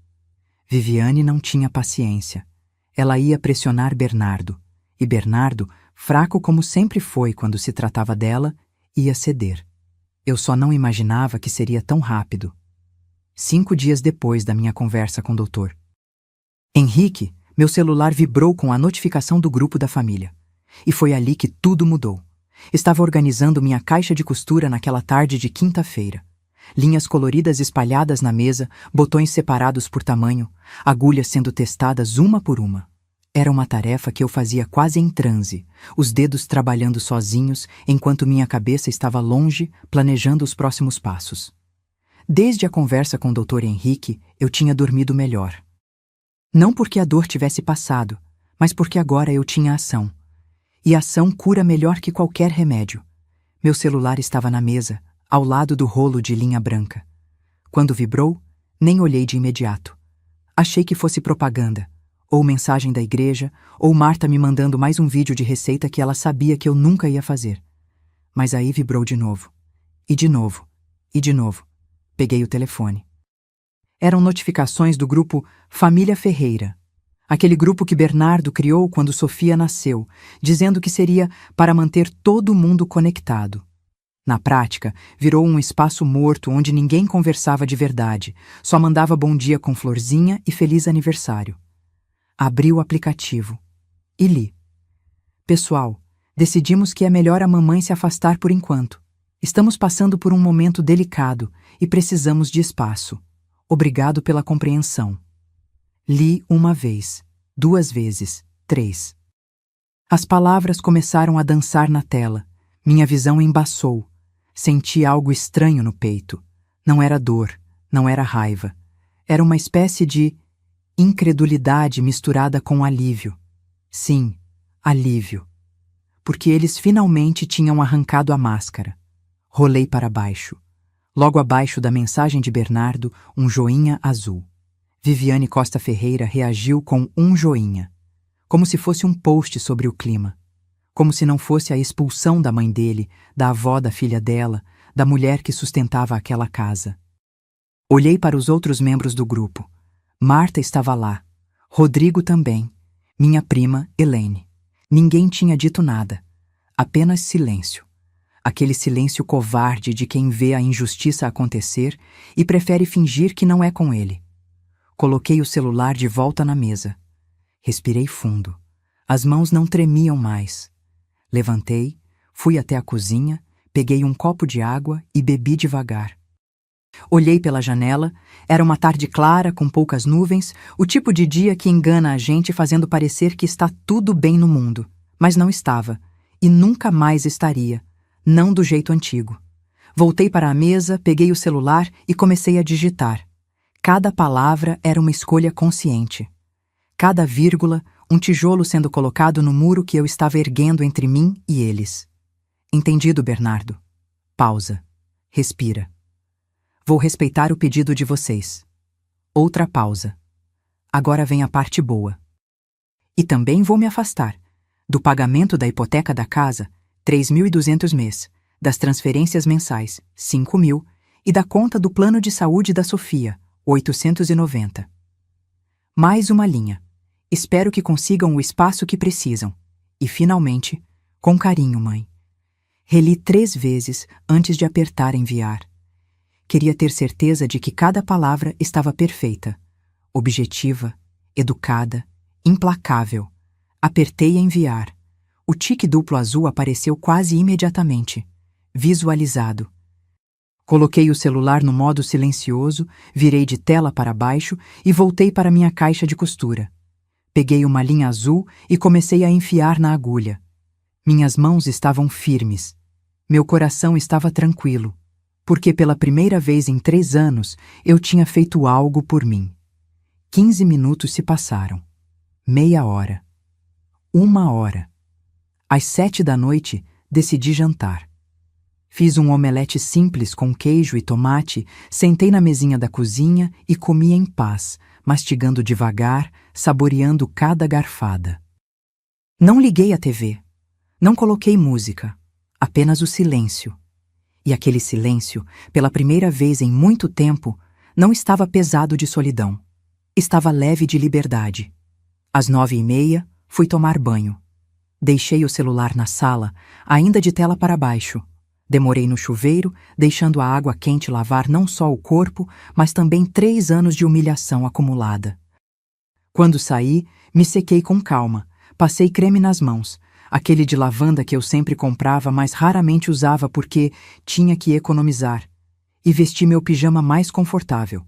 Viviane não tinha paciência. Ela ia pressionar Bernardo. E Bernardo, fraco como sempre foi quando se tratava dela, ia ceder. Eu só não imaginava que seria tão rápido. 5 dias depois da minha conversa com o doutor Henrique, meu celular vibrou com a notificação do grupo da família. E foi ali que tudo mudou. Estava organizando minha caixa de costura naquela tarde de quinta-feira. Linhas coloridas espalhadas na mesa, botões separados por tamanho, agulhas sendo testadas uma por uma. Era uma tarefa que eu fazia quase em transe, os dedos trabalhando sozinhos enquanto minha cabeça estava longe, planejando os próximos passos. Desde a conversa com o Dr. Henrique, eu tinha dormido melhor. Não porque a dor tivesse passado, mas porque agora eu tinha ação. E ação cura melhor que qualquer remédio. Meu celular estava na mesa, ao lado do rolo de linha branca. Quando vibrou, nem olhei de imediato. Achei que fosse propaganda, ou mensagem da igreja, ou Marta me mandando mais um vídeo de receita que ela sabia que eu nunca ia fazer. Mas aí vibrou de novo. E de novo. E de novo. Peguei o telefone. Eram notificações do grupo Família Ferreira. Aquele grupo que Bernardo criou quando Sofia nasceu, dizendo que seria para manter todo mundo conectado. Na prática, virou um espaço morto onde ninguém conversava de verdade, só mandava bom dia com florzinha e feliz aniversário. Abri o aplicativo e li. Pessoal, decidimos que é melhor a mamãe se afastar por enquanto. Estamos passando por um momento delicado e precisamos de espaço. Obrigado pela compreensão. Li 1 vez, 2 vezes, 3. As palavras começaram a dançar na tela. Minha visão embaçou. Senti algo estranho no peito. Não era dor, não era raiva. Era uma espécie de incredulidade misturada com alívio. Sim, alívio. Porque eles finalmente tinham arrancado a máscara. Rolei para baixo. Logo abaixo da mensagem de Bernardo, um joinha azul. Viviane Costa Ferreira reagiu com um joinha. Como se fosse um post sobre o clima. Como se não fosse a expulsão da mãe dele, da avó da filha dela, da mulher que sustentava aquela casa. Olhei para os outros membros do grupo. Marta estava lá. Rodrigo também. Minha prima, Helene. Ninguém tinha dito nada. Apenas silêncio. Aquele silêncio covarde de quem vê a injustiça acontecer e prefere fingir que não é com ele. Coloquei o celular de volta na mesa. Respirei fundo. As mãos não tremiam mais. Levantei, fui até a cozinha, peguei um copo de água e bebi devagar. Olhei pela janela, era uma tarde clara, com poucas nuvens, o tipo de dia que engana a gente fazendo parecer que está tudo bem no mundo. Mas não estava, e nunca mais estaria, não do jeito antigo. Voltei para a mesa, peguei o celular e comecei a digitar. Cada palavra era uma escolha consciente. Cada vírgula, um tijolo sendo colocado no muro que eu estava erguendo entre mim e eles. Entendido, Bernardo. Pausa. Respira. Vou respeitar o pedido de vocês. Outra pausa. Agora vem a parte boa. E também vou me afastar do pagamento da hipoteca da casa, 3.200 mês, das transferências mensais, 5.000, e da conta do plano de saúde da Sofia, 890. Mais uma linha. Espero que consigam o espaço que precisam. E, finalmente, com carinho, mãe. Reli 3 vezes antes de apertar enviar. Queria ter certeza de que cada palavra estava perfeita, objetiva, educada, implacável. Apertei enviar. O tique duplo azul apareceu quase imediatamente. Visualizado. Coloquei o celular no modo silencioso, virei de tela para baixo e voltei para minha caixa de costura. Peguei uma linha azul e comecei a enfiar na agulha. Minhas mãos estavam firmes. Meu coração estava tranquilo, porque pela primeira vez em 3 anos eu tinha feito algo por mim. 15 minutos se passaram. Meia hora. 1 hora. Às 7 da noite, decidi jantar. Fiz um omelete simples com queijo e tomate, sentei na mesinha da cozinha e comi em paz, mastigando devagar, saboreando cada garfada. Não liguei a TV. Não coloquei música. Apenas o silêncio. E aquele silêncio, pela primeira vez em muito tempo, não estava pesado de solidão. Estava leve de liberdade. Às 9h30, fui tomar banho. Deixei o celular na sala, ainda de tela para baixo. Demorei no chuveiro, deixando a água quente lavar não só o corpo, mas também 3 anos de humilhação acumulada. Quando saí, me sequei com calma, passei creme nas mãos, aquele de lavanda que eu sempre comprava, mas raramente usava porque tinha que economizar, e vesti meu pijama mais confortável.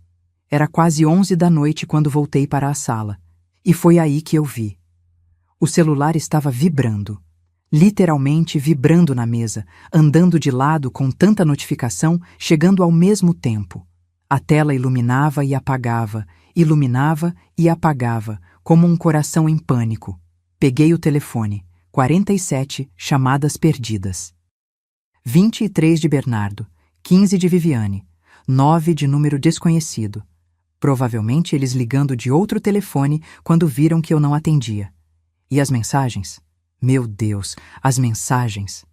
Era quase 11 da noite quando voltei para a sala, e foi aí que eu vi. O celular estava vibrando. Literalmente vibrando na mesa, andando de lado com tanta notificação, chegando ao mesmo tempo. A tela iluminava e apagava, como um coração em pânico. Peguei o telefone. 47 chamadas perdidas. 23 de Bernardo, 15 de Viviane, 9 de número desconhecido. Provavelmente eles ligando de outro telefone quando viram que eu não atendia. E as mensagens? Meu Deus, as mensagens.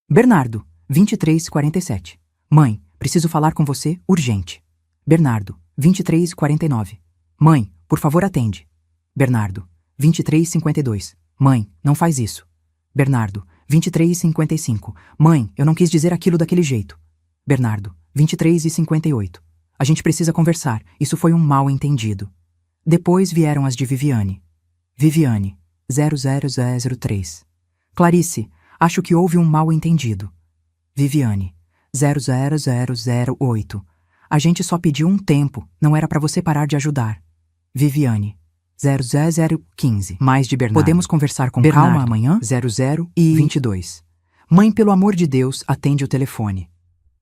Bernardo, 23:47. Mãe, preciso falar com você, urgente. Bernardo, 23:49. Mãe, por favor atende. Bernardo, 23:52. Mãe, não faz isso. Bernardo, 23:55. Mãe, eu não quis dizer aquilo daquele jeito. Bernardo, 23:58. A gente precisa conversar, isso foi um mal-entendido. Depois vieram as de Viviane. Viviane, 00003. Clarice, acho que houve um mal-entendido. Viviane, 00008. A gente só pediu um tempo, não era para você parar de ajudar. Viviane, 00015. Mais de Bernardo. Podemos conversar com Bernardo, calma amanhã? 0022. Mãe, pelo amor de Deus, atende o telefone.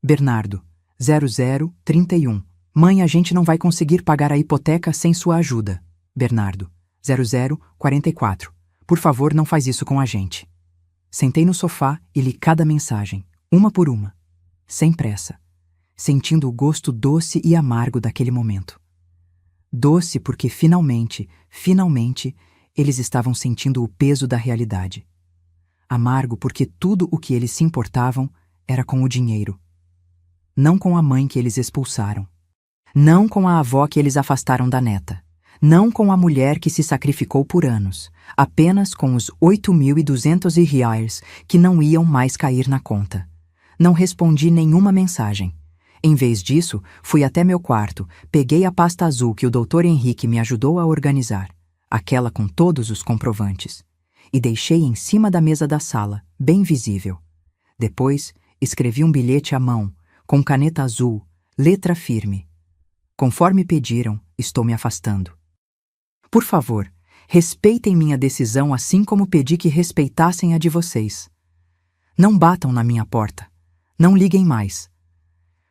Bernardo, 0031. Mãe, a gente não vai conseguir pagar a hipoteca sem sua ajuda. Bernardo, 0044. Por favor, não faz isso com a gente. Sentei no sofá e li cada mensagem, uma por uma, sem pressa, sentindo o gosto doce e amargo daquele momento. Doce porque finalmente, eles estavam sentindo o peso da realidade. Amargo porque tudo o que eles se importavam era com o dinheiro. Não com a mãe que eles expulsaram. Não com a avó que eles afastaram da neta. Não com a mulher que se sacrificou por anos, apenas com os 8.200 reais que não iam mais cair na conta. Não respondi nenhuma mensagem. Em vez disso, fui até meu quarto, peguei a pasta azul que o Dr. Henrique me ajudou a organizar, aquela com todos os comprovantes, e deixei em cima da mesa da sala, bem visível. Depois, escrevi um bilhete à mão, com caneta azul, letra firme. Conforme pediram, estou me afastando. Por favor, respeitem minha decisão assim como pedi que respeitassem a de vocês. Não batam na minha porta. Não liguem mais.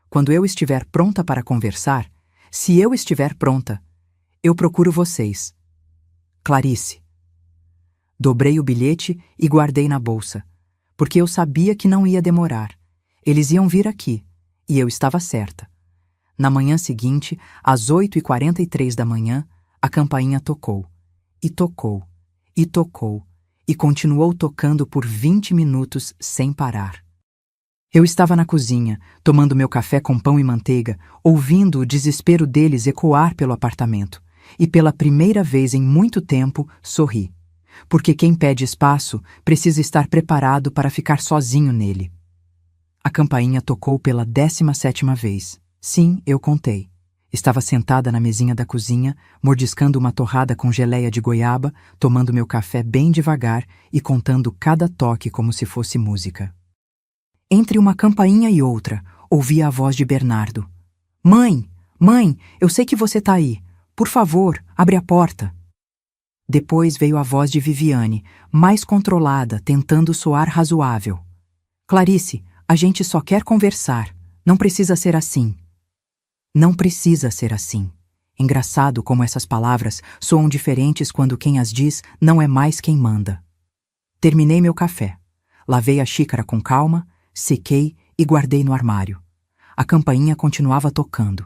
Quando eu estiver pronta para conversar, se eu estiver pronta, eu procuro vocês. Clarice. Dobrei o bilhete e guardei na bolsa, porque eu sabia que não ia demorar. Eles iam vir aqui, e eu estava certa. Na manhã seguinte, às 8h43 da manhã, a campainha tocou, e tocou, e tocou, e continuou tocando por 20 minutos sem parar. Eu estava na cozinha, tomando meu café com pão e manteiga, ouvindo o desespero deles ecoar pelo apartamento, e pela primeira vez em muito tempo sorri, porque quem pede espaço precisa estar preparado para ficar sozinho nele. A campainha tocou pela 17ª vez. Sim, eu contei. Estava sentada na mesinha da cozinha, mordiscando uma torrada com geleia de goiaba, tomando meu café bem devagar e contando cada toque como se fosse música. Entre uma campainha e outra, ouvia a voz de Bernardo. Mãe, mãe, eu sei que você tá aí. Por favor, abre a porta. Depois veio a voz de Viviane, mais controlada, tentando soar razoável. Clarice, a gente só quer conversar. Não precisa ser assim. Não precisa ser assim. Engraçado como essas palavras soam diferentes quando quem as diz não é mais quem manda. Terminei meu café. Lavei a xícara com calma, sequei e guardei no armário. A campainha continuava tocando.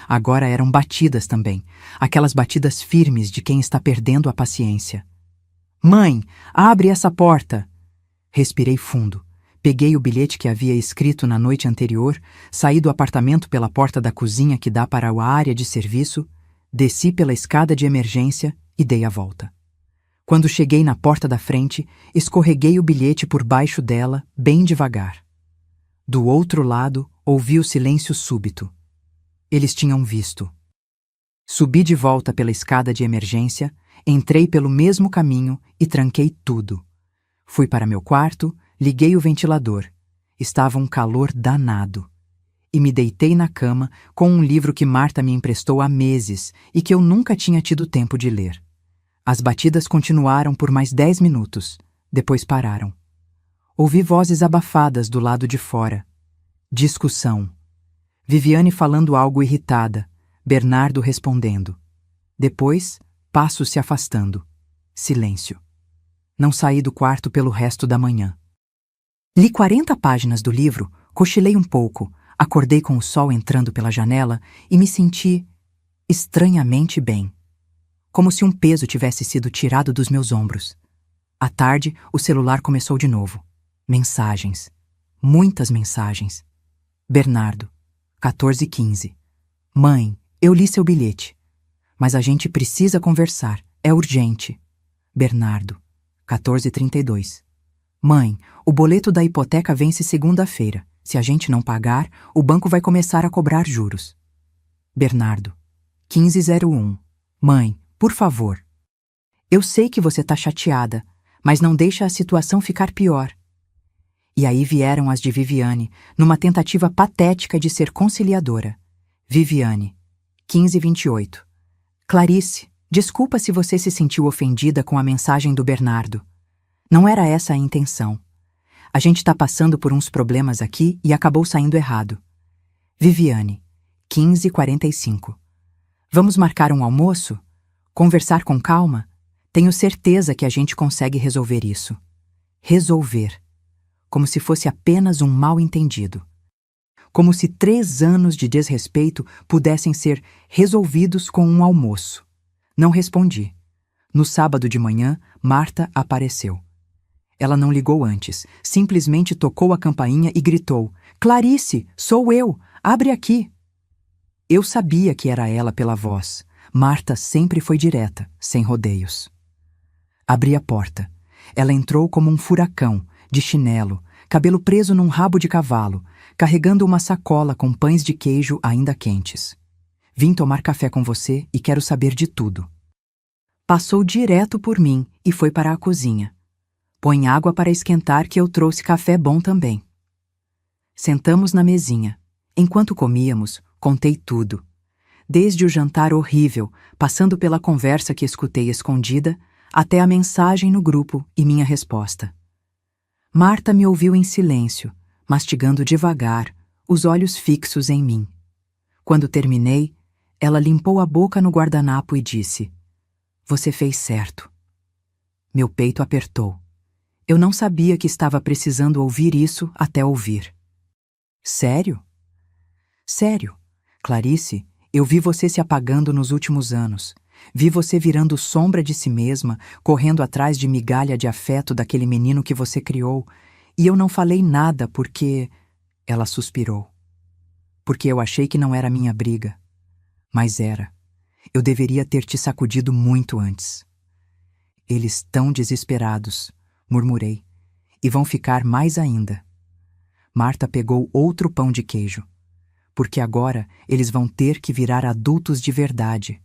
Agora eram batidas também, aquelas batidas firmes de quem está perdendo a paciência. Mãe, abre essa porta! Respirei fundo. Peguei o bilhete que havia escrito na noite anterior, saí do apartamento pela porta da cozinha que dá para a área de serviço, desci pela escada de emergência e dei a volta. Quando cheguei na porta da frente, escorreguei o bilhete por baixo dela, bem devagar. Do outro lado, ouvi o silêncio súbito. Eles tinham visto. Subi de volta pela escada de emergência, entrei pelo mesmo caminho e tranquei tudo. Fui para meu quarto, liguei o ventilador. Estava um calor danado. E me deitei na cama com um livro que Marta me emprestou há meses e que eu nunca tinha tido tempo de ler. As batidas continuaram por mais 10 minutos. Depois pararam. Ouvi vozes abafadas do lado de fora. Discussão. Viviane falando algo irritada. Bernardo respondendo. Depois, passos se afastando. Silêncio. Não saí do quarto pelo resto da manhã. Li 40 páginas do livro, cochilei um pouco, acordei com o sol entrando pela janela e me senti estranhamente bem. Como se um peso tivesse sido tirado dos meus ombros. À tarde, o celular começou de novo. Mensagens. Muitas mensagens. Bernardo, 14h15. Mãe, eu li seu bilhete. Mas a gente precisa conversar. É urgente. Bernardo, 14h32. Mãe, o boleto da hipoteca vence segunda-feira. Se a gente não pagar, o banco vai começar a cobrar juros. Bernardo, 15h01. Mãe, por favor. Eu sei que você tá chateada, mas não deixa a situação ficar pior. E aí vieram as de Viviane, numa tentativa patética de ser conciliadora. Viviane, 15h28. Clarice, desculpa se você se sentiu ofendida com a mensagem do Bernardo. Não era essa a intenção. A gente tá passando por uns problemas aqui e acabou saindo errado. Viviane, 15h45. Vamos marcar um almoço? Conversar com calma? Tenho certeza que a gente consegue resolver isso. Resolver. Como se fosse apenas um mal-entendido. Como se 3 anos de desrespeito pudessem ser resolvidos com um almoço. Não respondi. No sábado de manhã, Marta apareceu. Ela não ligou antes, simplesmente tocou a campainha e gritou: Clarice, sou eu, abre aqui. Eu sabia que era ela pela voz. Marta sempre foi direta, sem rodeios. Abri a porta. Ela entrou como um furacão, de chinelo, cabelo preso num rabo de cavalo, carregando uma sacola com pães de queijo ainda quentes. Vim tomar café com você e quero saber de tudo. Passou direto por mim e foi para a cozinha. Põe água para esquentar que eu trouxe café bom também. Sentamos na mesinha. Enquanto comíamos, contei tudo. Desde o jantar horrível, passando pela conversa que escutei escondida, até a mensagem no grupo e minha resposta. Marta me ouviu em silêncio, mastigando devagar, os olhos fixos em mim. Quando terminei, ela limpou a boca no guardanapo e disse: Você fez certo. Meu peito apertou. Eu não sabia que estava precisando ouvir isso até ouvir. Sério? Sério. Clarice, eu vi você se apagando nos últimos anos. Vi você virando sombra de si mesma, correndo atrás de migalha de afeto daquele menino que você criou. E eu não falei nada porque... Ela suspirou. Porque eu achei que não era minha briga. Mas era. Eu deveria ter te sacudido muito antes. Eles tão desesperados, murmurei, e vão ficar mais ainda. Marta pegou outro pão de queijo. Porque agora eles vão ter que virar adultos de verdade,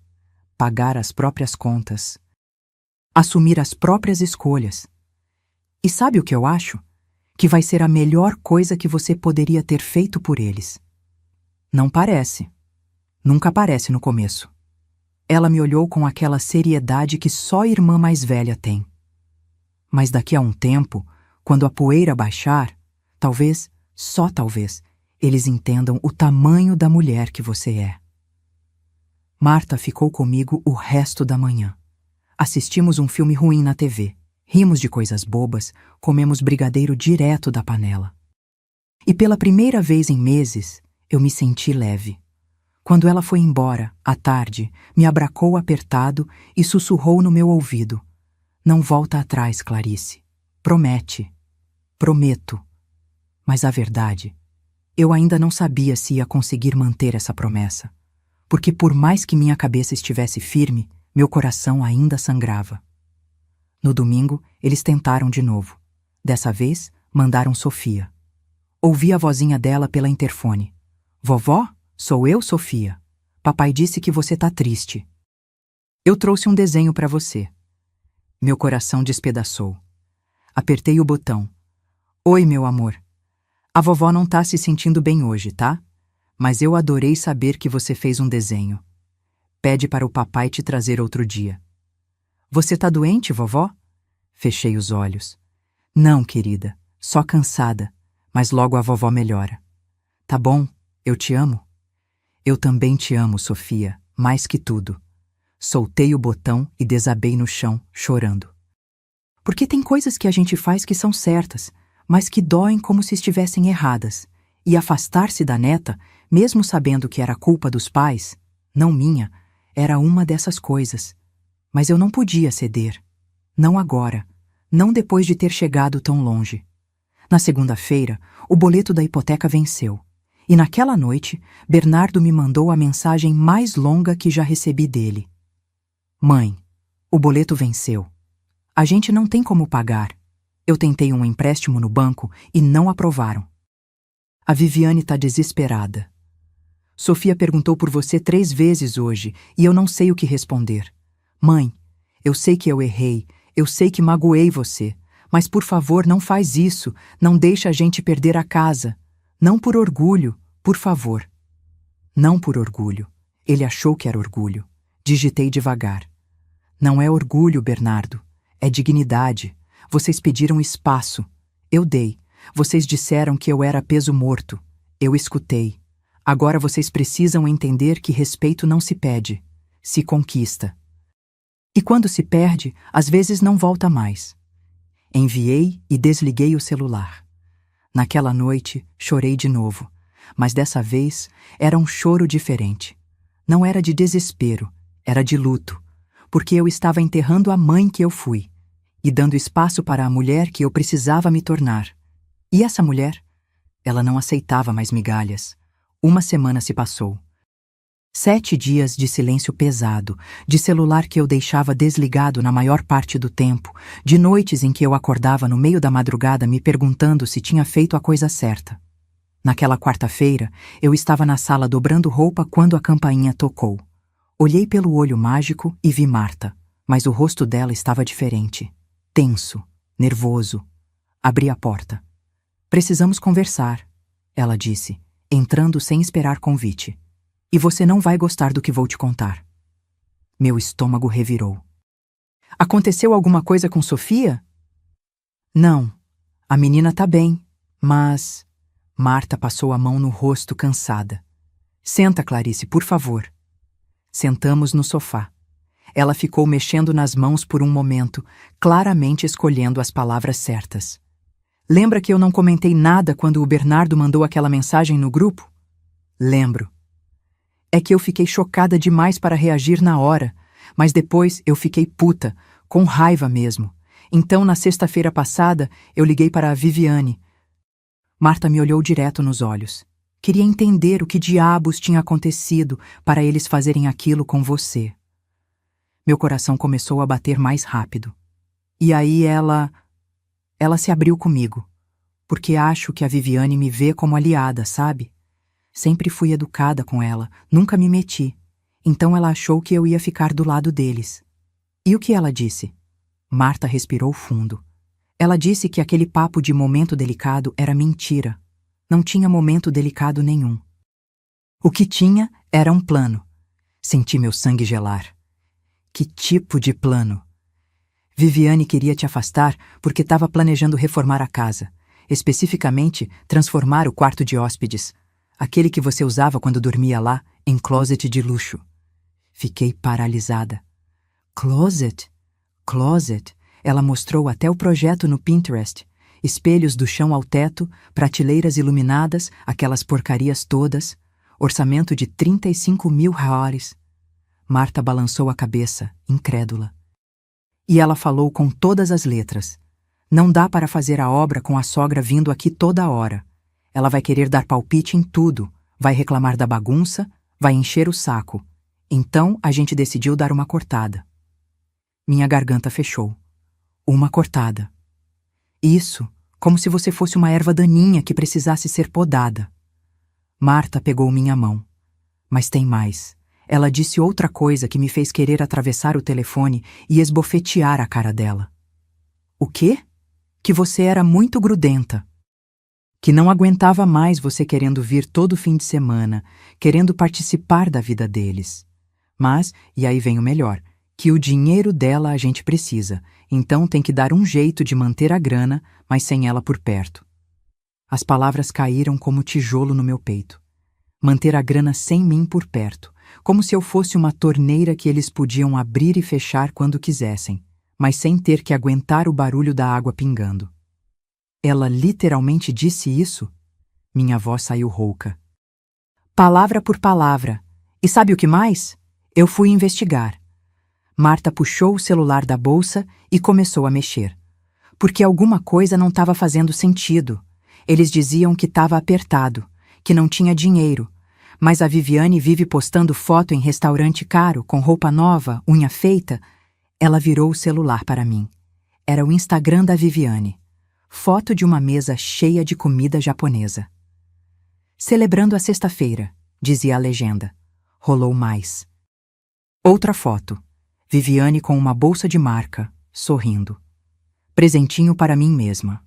pagar as próprias contas, assumir as próprias escolhas. E sabe o que eu acho? Que vai ser a melhor coisa que você poderia ter feito por eles. Não parece. Nunca parece no começo. Ela me olhou com aquela seriedade que só irmã mais velha tem. Mas daqui a um tempo, quando a poeira baixar, talvez, só talvez, eles entendam o tamanho da mulher que você é. Marta ficou comigo o resto da manhã. Assistimos um filme ruim na TV, rimos de coisas bobas, comemos brigadeiro direto da panela. E pela primeira vez em meses, eu me senti leve. Quando ela foi embora, à tarde, me abracou apertado e sussurrou no meu ouvido: "Não volta atrás, Clarice. Promete." "Prometo." Mas a verdade, eu ainda não sabia se ia conseguir manter essa promessa, porque por mais que minha cabeça estivesse firme, meu coração ainda sangrava. No domingo, eles tentaram de novo. Dessa vez, mandaram Sofia. Ouvi a vozinha dela pela interfone. "Vovó, sou eu, Sofia. Papai disse que você tá triste. Eu trouxe um desenho para você." Meu coração despedaçou. Apertei o botão. "Oi, meu amor. A vovó não tá se sentindo bem hoje, tá? Mas eu adorei saber que você fez um desenho. Pede para o papai te trazer outro dia." "Você tá doente, vovó?" Fechei os olhos. "Não, querida, só cansada, mas logo a vovó melhora." "Tá bom, eu te amo." "Eu também te amo, Sofia, mais que tudo." Soltei o botão e desabei no chão, chorando. Porque tem coisas que a gente faz que são certas, mas que doem como se estivessem erradas, e afastar-se da neta, mesmo sabendo que era culpa dos pais, não minha, era uma dessas coisas. Mas eu não podia ceder. Não agora, não depois de ter chegado tão longe. Na segunda-feira, o boleto da hipoteca venceu. E naquela noite, Bernardo me mandou a mensagem mais longa que já recebi dele. "Mãe, o boleto venceu. A gente não tem como pagar. Eu tentei um empréstimo no banco e não aprovaram. A Viviane tá desesperada. Sofia perguntou por você 3 vezes hoje e eu não sei o que responder. Mãe, eu sei que eu errei, eu sei que magoei você, mas por favor não faz isso, não deixa a gente perder a casa. Não por orgulho, por favor." Não por orgulho. Ele achou que era orgulho. Digitei devagar. "Não é orgulho, Bernardo. É dignidade. Vocês pediram espaço. Eu dei. Vocês disseram que eu era peso morto. Eu escutei. Agora vocês precisam entender que respeito não se pede, se conquista. E quando se perde, às vezes não volta mais." Enviei e desliguei o celular. Naquela noite, chorei de novo, mas dessa vez era um choro diferente. Não era de desespero, era de luto, porque eu estava enterrando a mãe que eu fui e dando espaço para a mulher que eu precisava me tornar. E essa mulher? Ela não aceitava mais migalhas. Uma semana se passou. 7 dias de silêncio pesado, de celular que eu deixava desligado na maior parte do tempo, de noites em que eu acordava no meio da madrugada me perguntando se tinha feito a coisa certa. Naquela quarta-feira, eu estava na sala dobrando roupa quando a campainha tocou. Olhei pelo olho mágico e vi Marta, mas o rosto dela estava diferente. Tenso, nervoso. Abri a porta. "Precisamos conversar", ela disse, entrando sem esperar convite. "E você não vai gostar do que vou te contar." Meu estômago revirou. "Aconteceu alguma coisa com Sofia?" "Não. A menina tá bem, mas..." Marta passou a mão no rosto cansada. "Senta, Clarice, por favor." Sentamos no sofá. Ela ficou mexendo nas mãos por um momento, claramente escolhendo as palavras certas. "Lembra que eu não comentei nada quando o Bernardo mandou aquela mensagem no grupo?" "Lembro. É que eu fiquei chocada demais para reagir na hora, mas depois eu fiquei puta, com raiva mesmo. Então, na sexta-feira passada, eu liguei para a Viviane." Marta me olhou direto nos olhos. Queria entender o que diabos tinha acontecido para eles fazerem aquilo com você. Meu coração começou a bater mais rápido. E aí ela se abriu comigo. Porque acho que a Viviane me vê como aliada, sabe? Sempre fui educada com ela, nunca me meti. Então ela achou que eu ia ficar do lado deles. E o que ela disse? Marta respirou fundo. Ela disse que aquele papo de momento delicado era mentira. Não tinha momento delicado nenhum. O que tinha era um plano. Senti meu sangue gelar. Que tipo de plano? Viviane queria te afastar porque estava planejando reformar a casa. Especificamente, transformar o quarto de hóspedes, aquele que você usava quando dormia lá, em closet de luxo. Fiquei paralisada. Closet? Closet? Ela mostrou até o projeto no Pinterest. Espelhos do chão ao teto, prateleiras iluminadas, aquelas porcarias todas. Orçamento de 35 mil reais. Marta balançou a cabeça, incrédula. E ela falou com todas as letras. Não dá para fazer a obra com a sogra vindo aqui toda hora. Ela vai querer dar palpite em tudo, vai reclamar da bagunça, vai encher o saco. Então a gente decidiu dar uma cortada. Minha garganta fechou. Uma cortada. Isso, como se você fosse uma erva daninha que precisasse ser podada. Marta pegou minha mão. Mas tem mais. Ela disse outra coisa que me fez querer atravessar o telefone e esbofetear a cara dela. O quê? Que você era muito grudenta. Que não aguentava mais você querendo vir todo fim de semana, querendo participar da vida deles. Mas, e aí vem o melhor, que o dinheiro dela a gente precisa, então tem que dar um jeito de manter a grana, mas sem ela por perto. As palavras caíram como tijolo no meu peito. Manter a grana sem mim por perto, como se eu fosse uma torneira que eles podiam abrir e fechar quando quisessem, mas sem ter que aguentar o barulho da água pingando. Ela literalmente disse isso? Minha voz saiu rouca. Palavra por palavra. E sabe o que mais? Eu fui investigar. Marta puxou o celular da bolsa e começou a mexer. Porque alguma coisa não estava fazendo sentido. Eles diziam que estava apertado, que não tinha dinheiro. Mas a Viviane vive postando foto em restaurante caro, com roupa nova, unha feita. Ela virou o celular para mim. Era o Instagram da Viviane. Foto de uma mesa cheia de comida japonesa. Celebrando a sexta-feira, dizia a legenda. Rolou mais. Outra foto. Viviane com uma bolsa de marca, sorrindo. Presentinho para mim mesma.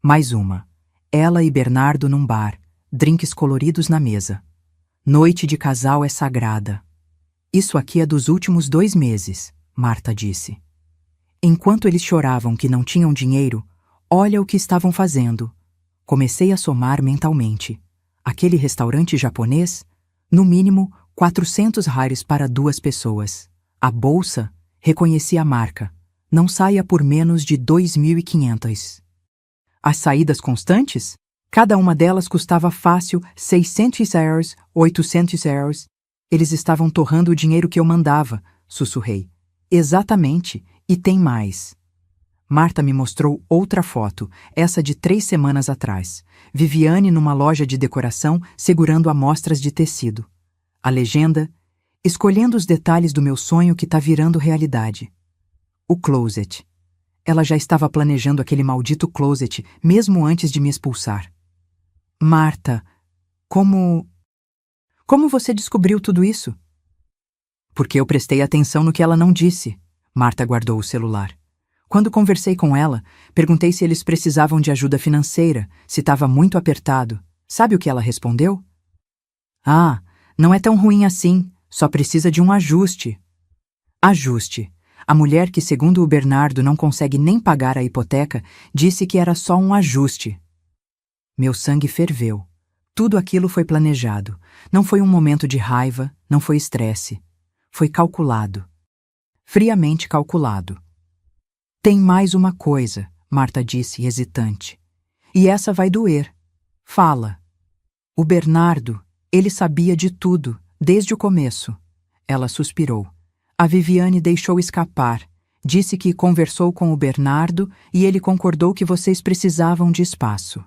Mais uma. Ela e Bernardo num bar, drinks coloridos na mesa. Noite de casal é sagrada. Isso aqui é dos últimos 2 meses, Marta disse. Enquanto eles choravam que não tinham dinheiro, olha o que estavam fazendo. Comecei a somar mentalmente. Aquele restaurante japonês, no mínimo 400 reais para 2 pessoas. A bolsa, reconheci a marca, não saia por menos de 2.500. As saídas constantes? Cada uma delas custava fácil 600 euros, 800 euros. Eles estavam torrando o dinheiro que eu mandava, sussurrei. Exatamente, e tem mais. Marta me mostrou outra foto, essa de 3 semanas atrás. Viviane numa loja de decoração segurando amostras de tecido. A legenda, escolhendo os detalhes do meu sonho que tá virando realidade. O closet. Ela já estava planejando aquele maldito closet mesmo antes de me expulsar. Marta, como você descobriu tudo isso? Porque eu prestei atenção no que ela não disse. Marta guardou o celular. Quando conversei com ela, perguntei se eles precisavam de ajuda financeira, se estava muito apertado. Sabe o que ela respondeu? Ah, não é tão ruim assim, só precisa de um ajuste. Ajuste. A mulher que, segundo o Bernardo, não consegue nem pagar a hipoteca, disse que era só um ajuste. Meu sangue ferveu. Tudo aquilo foi planejado. Não foi um momento de raiva, não foi estresse. Foi calculado. Friamente calculado. Tem mais uma coisa, Marta disse, hesitante. E essa vai doer. Fala. O Bernardo, ele sabia de tudo, desde o começo. Ela suspirou. A Viviane deixou escapar. Disse que conversou com o Bernardo e ele concordou que vocês precisavam de espaço.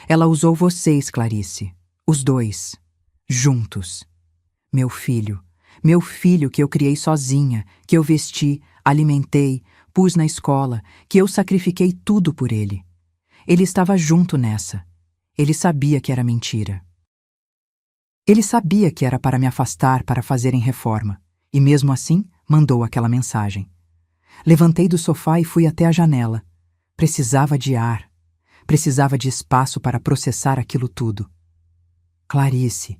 Ela usou vocês, Clarice. Os 2. Juntos. Meu filho que eu criei sozinha, que eu vesti, alimentei, pus na escola, que eu sacrifiquei tudo por ele. Ele estava junto nessa. Ele sabia que era mentira. Ele sabia que era para me afastar para fazerem reforma, e mesmo assim mandou aquela mensagem. Levantei do sofá e fui até a janela. Precisava de ar. Precisava de espaço para processar aquilo tudo. Clarice.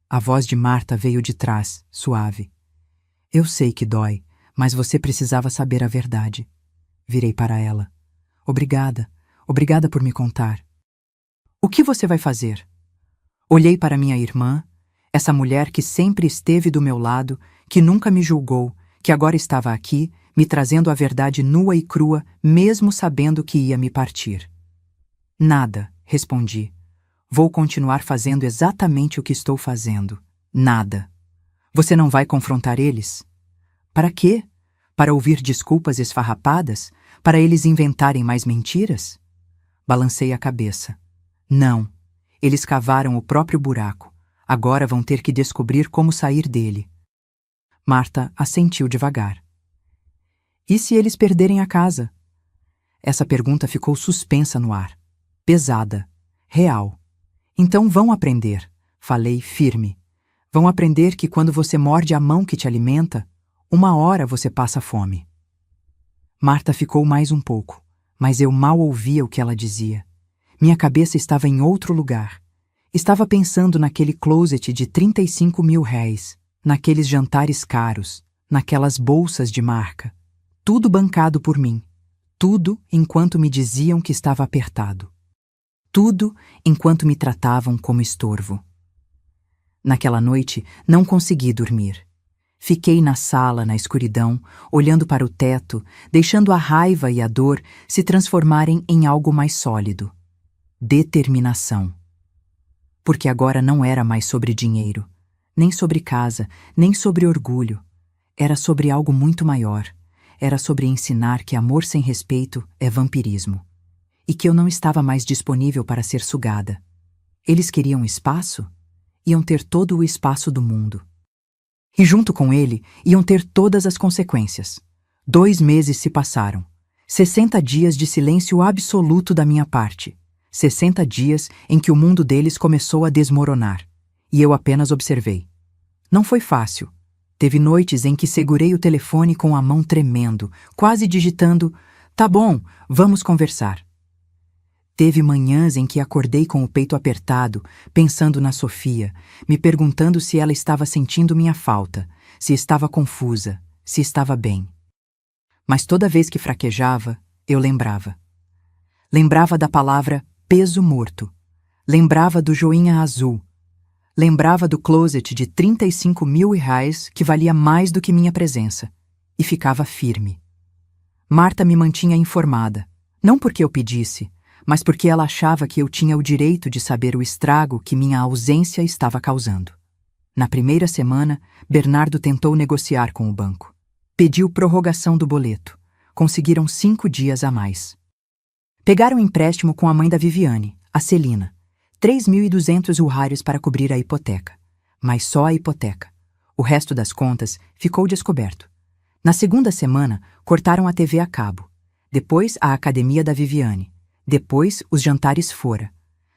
A voz de Marta veio de trás, suave. Eu sei que dói, mas você precisava saber a verdade. Virei para ela. Obrigada. Obrigada por me contar. O que você vai fazer? Olhei para minha irmã, essa mulher que sempre esteve do meu lado, que nunca me julgou, que agora estava aqui, me trazendo a verdade nua e crua, mesmo sabendo que ia me partir. Nada, respondi. Vou continuar fazendo exatamente o que estou fazendo. Nada. Você não vai confrontar eles? Para quê? Para ouvir desculpas esfarrapadas? Para eles inventarem mais mentiras? Balancei a cabeça. Não. Eles cavaram o próprio buraco. Agora vão ter que descobrir como sair dele. Marta assentiu devagar. E se eles perderem a casa? Essa pergunta ficou suspensa no ar. Pesada. Real. Então vão aprender. Falei firme. Vão aprender que quando você morde a mão que te alimenta, uma hora você passa fome. Marta ficou mais um pouco, mas eu mal ouvia o que ela dizia. Minha cabeça estava em outro lugar. Estava pensando naquele closet de 35 mil réis, naqueles jantares caros, naquelas bolsas de marca. Tudo bancado por mim. Tudo enquanto me diziam que estava apertado. Tudo enquanto me tratavam como estorvo. Naquela noite, não consegui dormir. Fiquei na sala, na escuridão, olhando para o teto, deixando a raiva e a dor se transformarem em algo mais sólido. Determinação. Porque agora não era mais sobre dinheiro, nem sobre casa, nem sobre orgulho. Era sobre algo muito maior. Era sobre ensinar que amor sem respeito é vampirismo. E que eu não estava mais disponível para ser sugada. Eles queriam espaço? Iam ter todo o espaço do mundo. E junto com ele, iam ter todas as consequências. 2 meses se passaram. 60 dias de silêncio absoluto da minha parte. 60 dias em que o mundo deles começou a desmoronar. E eu apenas observei. Não foi fácil. Teve noites em que segurei o telefone com a mão tremendo, quase digitando: "Tá bom, vamos conversar." Teve manhãs em que acordei com o peito apertado, pensando na Sofia, me perguntando se ela estava sentindo minha falta, se estava confusa, se estava bem. Mas toda vez que fraquejava, eu lembrava. Lembrava da palavra peso morto. Lembrava do joinha azul. Lembrava do closet de 35 mil reais que valia mais do que minha presença. E ficava firme. Marta me mantinha informada, não porque eu pedisse, mas porque ela achava que eu tinha o direito de saber o estrago que minha ausência estava causando. Na primeira semana, Bernardo tentou negociar com o banco. Pediu prorrogação do boleto. Conseguiram 5 dias a mais. Pegaram empréstimo com a mãe da Viviane, a Celina. 3.200 urrários para cobrir a hipoteca. Mas só a hipoteca. O resto das contas ficou descoberto. Na segunda semana, cortaram a TV a cabo. Depois, a academia da Viviane. Depois, os jantares fora.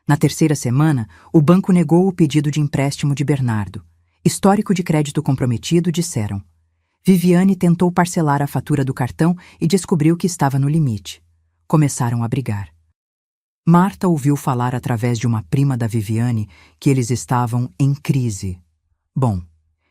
Na terceira semana, o banco negou o pedido de empréstimo de Bernardo. Histórico de crédito comprometido, disseram. Viviane tentou parcelar a fatura do cartão e descobriu que estava no limite. Começaram a brigar. Marta ouviu falar através de uma prima da Viviane que eles estavam em crise. Bom,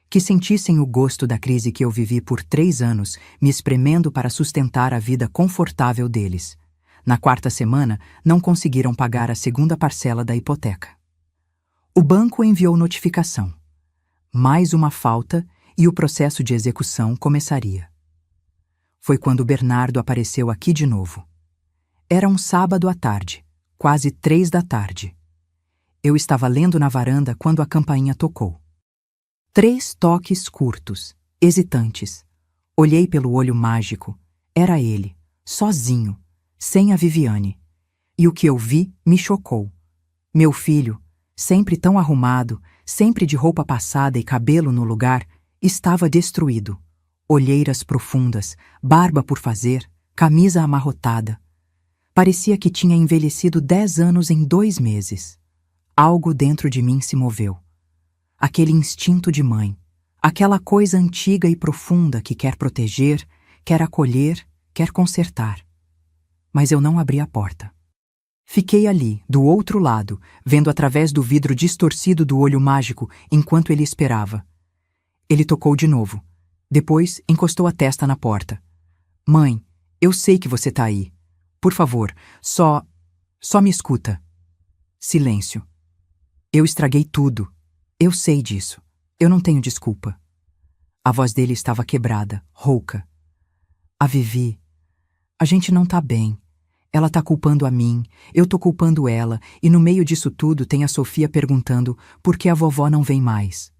que sentissem o gosto da crise que eu vivi por 3 anos, me espremendo para sustentar a vida confortável deles. Na quarta semana, não conseguiram pagar a segunda parcela da hipoteca. O banco enviou notificação. Mais uma falta e o processo de execução começaria. Foi quando Bernardo apareceu aqui de novo. Era um sábado à tarde, quase 3 da tarde. Eu estava lendo na varanda quando a campainha tocou. 3 toques curtos, hesitantes. Olhei pelo olho mágico. Era ele, sozinho, sem a Viviane. E o que eu vi me chocou. Meu filho, sempre tão arrumado, sempre de roupa passada e cabelo no lugar, estava destruído. Olheiras profundas, barba por fazer, camisa amarrotada. Parecia que tinha envelhecido 10 anos em 2 meses. Algo dentro de mim se moveu. Aquele instinto de mãe, aquela coisa antiga e profunda que quer proteger, quer acolher, quer consertar. Mas eu não abri a porta. Fiquei ali, do outro lado, vendo através do vidro distorcido do olho mágico enquanto ele esperava. Ele tocou de novo. Depois, encostou a testa na porta. Mãe, eu sei que você tá aí. Por favor, só me escuta. Silêncio. Eu estraguei tudo. Eu sei disso. Eu não tenho desculpa. A voz dele estava quebrada, rouca. A Vivi. A gente não tá bem. Ela tá culpando a mim, eu tô culpando ela, e no meio disso tudo tem a Sofia perguntando por que a vovó não vem mais.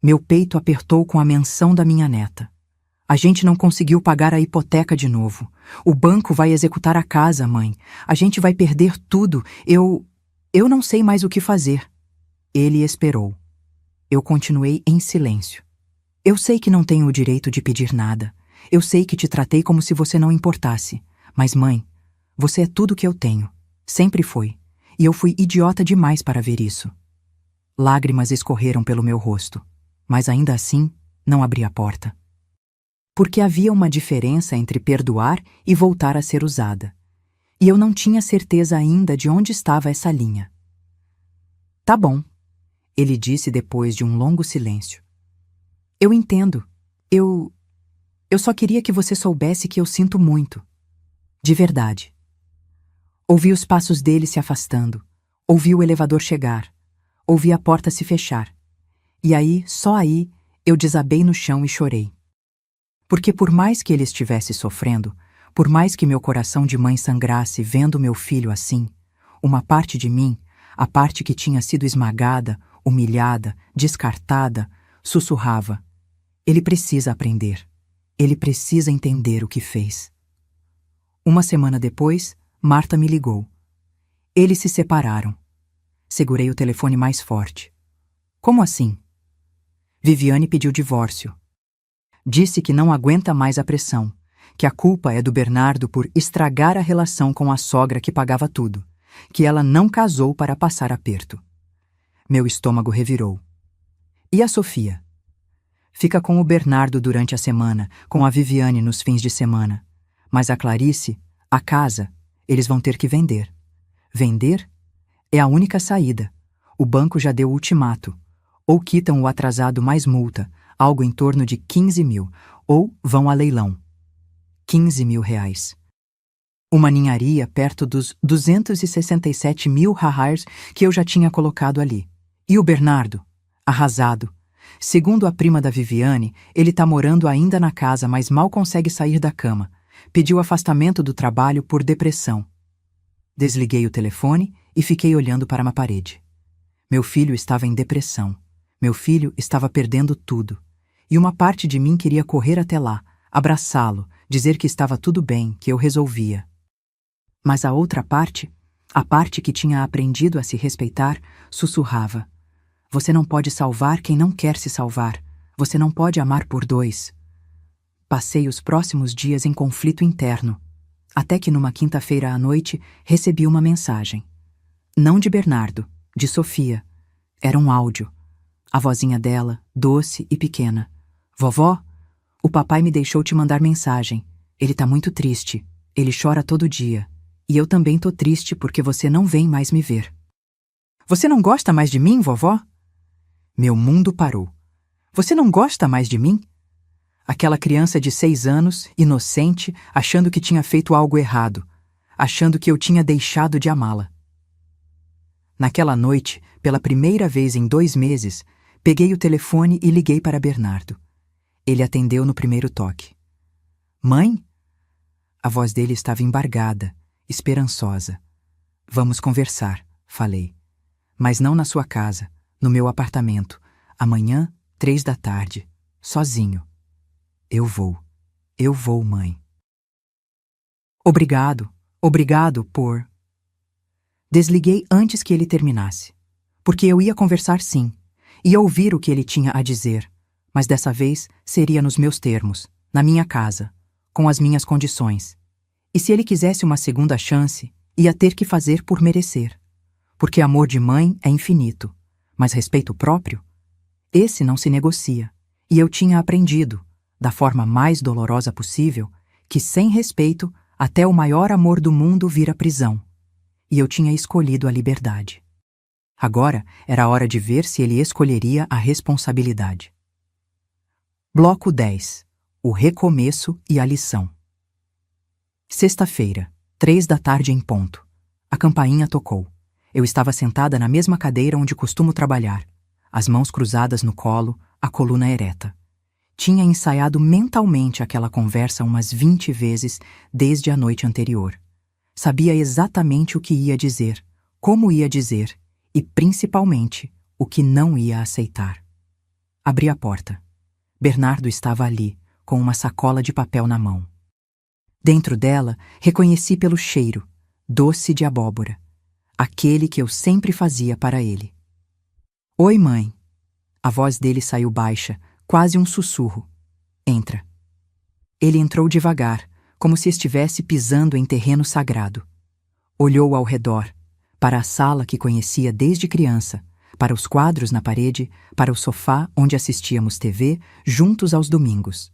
Meu peito apertou com a menção da minha neta. A gente não conseguiu pagar a hipoteca de novo. O banco vai executar a casa, mãe. A gente vai perder tudo. Eu não sei mais o que fazer. Ele esperou. Eu continuei em silêncio. Eu sei que não tenho o direito de pedir nada. Eu sei que te tratei como se você não importasse. Mas, mãe, você é tudo que eu tenho. Sempre foi. E eu fui idiota demais para ver isso. Lágrimas escorreram pelo meu rosto. Mas ainda assim, não abri a porta. Porque havia uma diferença entre perdoar e voltar a ser usada. E eu não tinha certeza ainda de onde estava essa linha. Tá bom, ele disse depois de um longo silêncio. Eu entendo. Eu só queria que você soubesse que eu sinto muito. De verdade. Ouvi os passos dele se afastando. Ouvi o elevador chegar. Ouvi a porta se fechar. E aí, só aí, eu desabei no chão e chorei. Porque por mais que ele estivesse sofrendo, por mais que meu coração de mãe sangrasse vendo meu filho assim, uma parte de mim, a parte que tinha sido esmagada, humilhada, descartada, sussurrava: ele precisa aprender. Ele precisa entender o que fez. Uma semana depois, Marta me ligou. Eles se separaram. Segurei o telefone mais forte. Como assim? Viviane pediu divórcio. Disse que não aguenta mais a pressão, que a culpa é do Bernardo por estragar a relação com a sogra que pagava tudo, que ela não casou para passar aperto. Meu estômago revirou. E a Sofia? Fica com o Bernardo durante a semana, com a Viviane nos fins de semana. Mas a Clarice, a casa, eles vão ter que vender. Vender? É a única saída. O banco já deu o ultimato. Ou quitam o atrasado mais multa, algo em torno de 15 mil, ou vão a leilão. 15 mil reais. Uma ninharia perto dos 267 mil rahars que eu já tinha colocado ali. E o Bernardo? Arrasado. Segundo a prima da Viviane, ele tá morando ainda na casa, mas mal consegue sair da cama. Pediu afastamento do trabalho por depressão. Desliguei o telefone e fiquei olhando para uma parede. Meu filho estava em depressão. Meu filho estava perdendo tudo. E uma parte de mim queria correr até lá, abraçá-lo, dizer que estava tudo bem, que eu resolvia. Mas a outra parte, a parte que tinha aprendido a se respeitar, sussurrava: você não pode salvar quem não quer se salvar. Você não pode amar por dois. Passei os próximos dias em conflito interno, até que numa quinta-feira à noite recebi uma mensagem. Não de Bernardo, de Sofia. Era um áudio. A vozinha dela, doce e pequena. Vovó, o papai me deixou te mandar mensagem. Ele tá muito triste. Ele chora todo dia. E eu também tô triste porque você não vem mais me ver. Você não gosta mais de mim, vovó? Meu mundo parou. Você não gosta mais de mim? Aquela criança de 6 anos, inocente, achando que tinha feito algo errado, achando que eu tinha deixado de amá-la. Naquela noite, pela primeira vez em 2 meses, peguei o telefone e liguei para Bernardo. Ele atendeu no primeiro toque. Mãe? A voz dele estava embargada, esperançosa. Vamos conversar, falei. Mas não na sua casa, no meu apartamento. Amanhã, 3 da tarde, sozinho. Eu vou, mãe. Obrigado por... Desliguei antes que ele terminasse, porque eu ia conversar sim, ia ouvir o que ele tinha a dizer, mas dessa vez seria nos meus termos, na minha casa, com as minhas condições. E se ele quisesse uma segunda chance, ia ter que fazer por merecer. Porque amor de mãe é infinito, mas respeito próprio, esse não se negocia. E eu tinha aprendido, da forma mais dolorosa possível, que sem respeito, até o maior amor do mundo vira prisão. E eu tinha escolhido a liberdade. Agora era hora de ver se ele escolheria a responsabilidade. Bloco 10. O recomeço e a lição. Sexta-feira, 3 da tarde em ponto. A campainha tocou. Eu estava sentada na mesma cadeira onde costumo trabalhar, as mãos cruzadas no colo, a coluna ereta. Tinha ensaiado mentalmente aquela conversa umas 20 vezes desde a noite anterior. Sabia exatamente o que ia dizer, como ia dizer e, principalmente, o que não ia aceitar. Abri a porta. Bernardo estava ali, com uma sacola de papel na mão. Dentro dela, reconheci pelo cheiro, doce de abóbora, aquele que eu sempre fazia para ele. Oi, mãe. A voz dele saiu baixa, quase um sussurro. Entra. Ele entrou devagar, como se estivesse pisando em terreno sagrado. Olhou ao redor, para a sala que conhecia desde criança, para os quadros na parede, para o sofá onde assistíamos TV juntos aos domingos.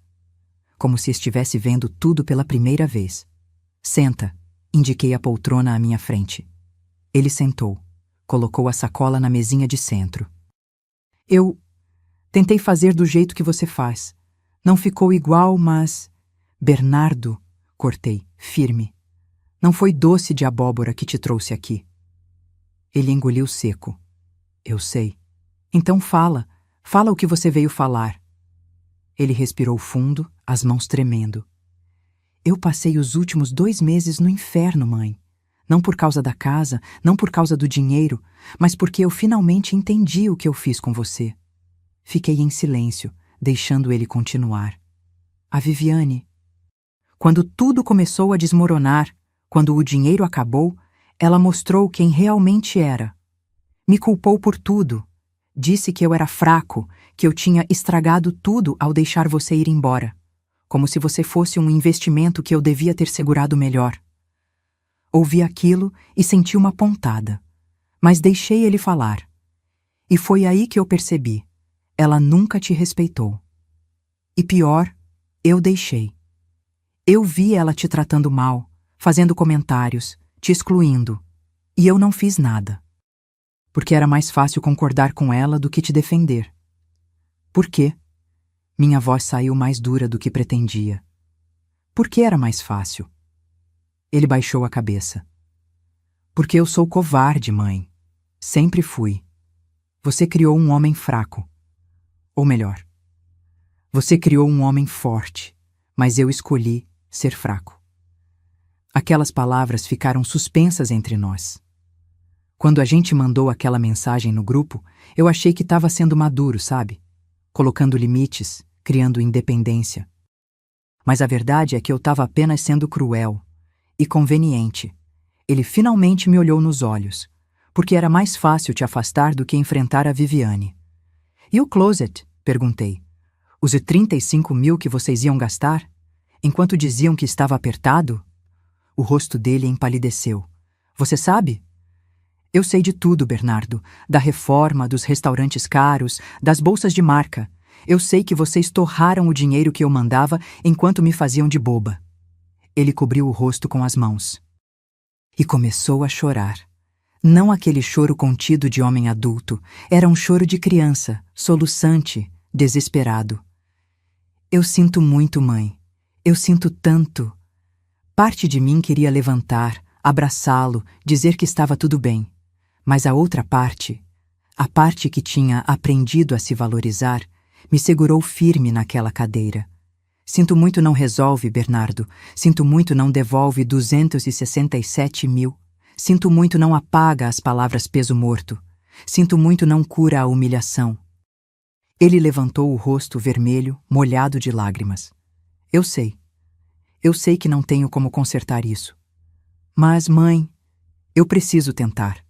Como se estivesse vendo tudo pela primeira vez. Senta, indiquei a poltrona à minha frente. Ele sentou, colocou a sacola na mesinha de centro. Eu tentei fazer do jeito que você faz. Não ficou igual, mas... Bernardo, cortei, firme. Não foi doce de abóbora que te trouxe aqui. Ele engoliu seco. Eu sei. Então fala o que você veio falar. Ele respirou fundo, as mãos tremendo. Eu passei os últimos 2 meses no inferno, mãe. Não por causa da casa, não por causa do dinheiro, mas porque eu finalmente entendi o que eu fiz com você. Fiquei em silêncio, deixando ele continuar. A Viviane. Quando tudo começou a desmoronar, quando o dinheiro acabou, ela mostrou quem realmente era. Me culpou por tudo. Disse que eu era fraco, que eu tinha estragado tudo ao deixar você ir embora. Como se você fosse um investimento que eu devia ter segurado melhor. Ouvi aquilo e senti uma pontada, mas deixei ele falar. E foi aí que eu percebi. Ela nunca te respeitou. E pior, eu deixei. Eu vi ela te tratando mal, fazendo comentários, te excluindo. E eu não fiz nada. Porque era mais fácil concordar com ela do que te defender. Por quê? Minha voz saiu mais dura do que pretendia. Por que era mais fácil? Ele baixou a cabeça. Porque eu sou covarde, mãe. Sempre fui. Você criou um homem fraco. Ou melhor, você criou um homem forte, mas eu escolhi ser fraco. Aquelas palavras ficaram suspensas entre nós. Quando a gente mandou aquela mensagem no grupo, eu achei que estava sendo maduro, sabe? Colocando limites, criando independência. Mas a verdade é que eu estava apenas sendo cruel e conveniente. Ele finalmente me olhou nos olhos, porque era mais fácil te afastar do que enfrentar a Viviane. E o closet? Perguntei. Os 35 mil que vocês iam gastar? Enquanto diziam que estava apertado? O rosto dele empalideceu. Você sabe? Eu sei de tudo, Bernardo. Da reforma, dos restaurantes caros, das bolsas de marca. Eu sei que vocês torraram o dinheiro que eu mandava enquanto me faziam de boba. Ele cobriu o rosto com as mãos. E começou a chorar. Não aquele choro contido de homem adulto. Era um choro de criança, soluçante, desesperado. Eu sinto muito, mãe. Eu sinto tanto. Parte de mim queria levantar, abraçá-lo, dizer que estava tudo bem. Mas a outra parte, a parte que tinha aprendido a se valorizar, me segurou firme naquela cadeira. Sinto muito não resolve, Bernardo. Sinto muito não devolve 267 mil. Sinto muito não apaga as palavras peso morto. Sinto muito não cura a humilhação. Ele levantou o rosto vermelho, molhado de lágrimas. Eu sei. Eu sei que não tenho como consertar isso. Mas, mãe, eu preciso tentar.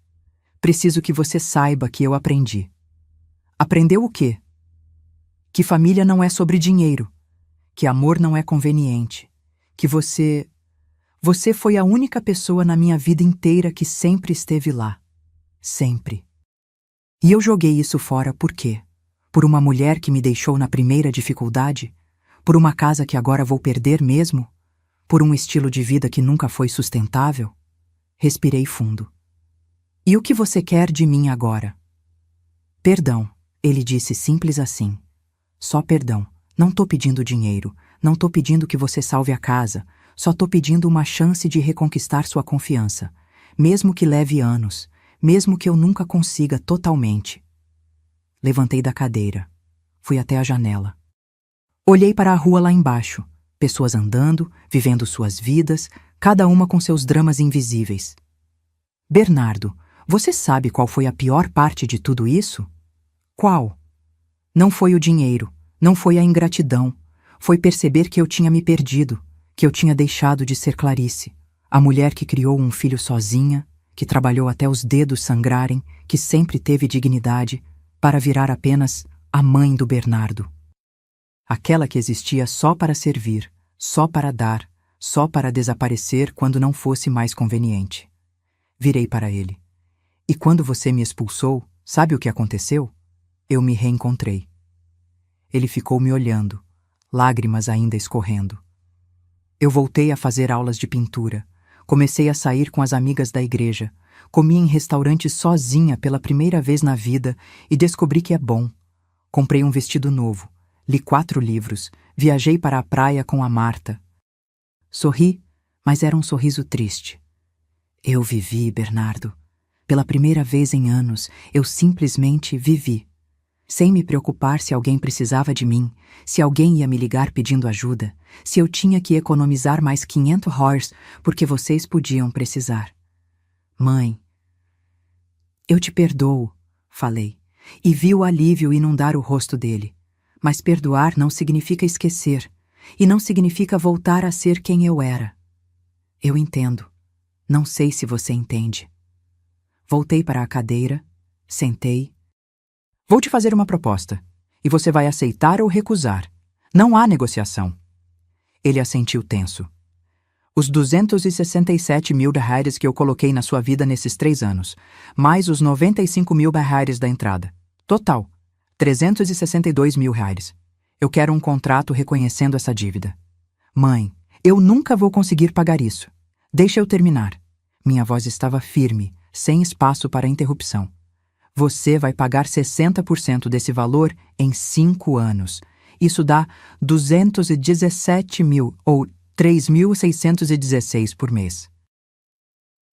Preciso que você saiba que eu aprendi. Aprendeu o quê? Que família não é sobre dinheiro. Que amor não é conveniente. Que você Você foi a única pessoa na minha vida inteira que sempre esteve lá. Sempre. E eu joguei isso fora por quê? Por uma mulher que me deixou na primeira dificuldade? Por uma casa que agora vou perder mesmo? Por um estilo de vida que nunca foi sustentável? Respirei fundo. E o que você quer de mim agora? Perdão, ele disse simples assim. Só perdão. Não tô pedindo dinheiro. Não tô pedindo que você salve a casa. Só tô pedindo uma chance de reconquistar sua confiança. Mesmo que leve anos. Mesmo que eu nunca consiga totalmente. Levantei da cadeira. Fui até a janela. Olhei para a rua lá embaixo. Pessoas andando, vivendo suas vidas, cada uma com seus dramas invisíveis. Bernardo, você sabe qual foi a pior parte de tudo isso? Qual? Não foi o dinheiro, não foi a ingratidão. Foi perceber que eu tinha me perdido, que eu tinha deixado de ser Clarice, a mulher que criou um filho sozinha, que trabalhou até os dedos sangrarem, que sempre teve dignidade, para virar apenas a mãe do Bernardo. Aquela que existia só para servir, só para dar, só para desaparecer quando não fosse mais conveniente. Virei para ele. E quando você me expulsou, sabe o que aconteceu? Eu me reencontrei. Ele ficou me olhando, lágrimas ainda escorrendo. Eu voltei a fazer aulas de pintura. Comecei a sair com as amigas da igreja. Comi em restaurantes sozinha pela primeira vez na vida e descobri que é bom. Comprei um vestido novo. Li 4 livros. Viajei para a praia com a Marta. Sorri, mas era um sorriso triste. Eu vivi, Bernardo. Pela primeira vez em anos, eu simplesmente vivi. Sem me preocupar se alguém precisava de mim, se alguém ia me ligar pedindo ajuda, se eu tinha que economizar mais 500 HORs porque vocês podiam precisar. Mãe, eu te perdoo, falei, e vi o alívio inundar o rosto dele. Mas perdoar não significa esquecer, e não significa voltar a ser quem eu era. Eu entendo. Não sei se você entende. Voltei para a cadeira, sentei. Vou te fazer uma proposta, e você vai aceitar ou recusar. Não há negociação. Ele assentiu tenso. Os 267 mil reais que eu coloquei na sua vida nesses 3 anos, mais os 95 mil reais da entrada. Total, 362 mil reais. Eu quero um contrato reconhecendo essa dívida. Mãe, eu nunca vou conseguir pagar isso. Deixa eu terminar. Minha voz estava firme, sem espaço para interrupção. Você vai pagar 60% desse valor em 5 anos. Isso dá 217 mil ou 3.616 por mês.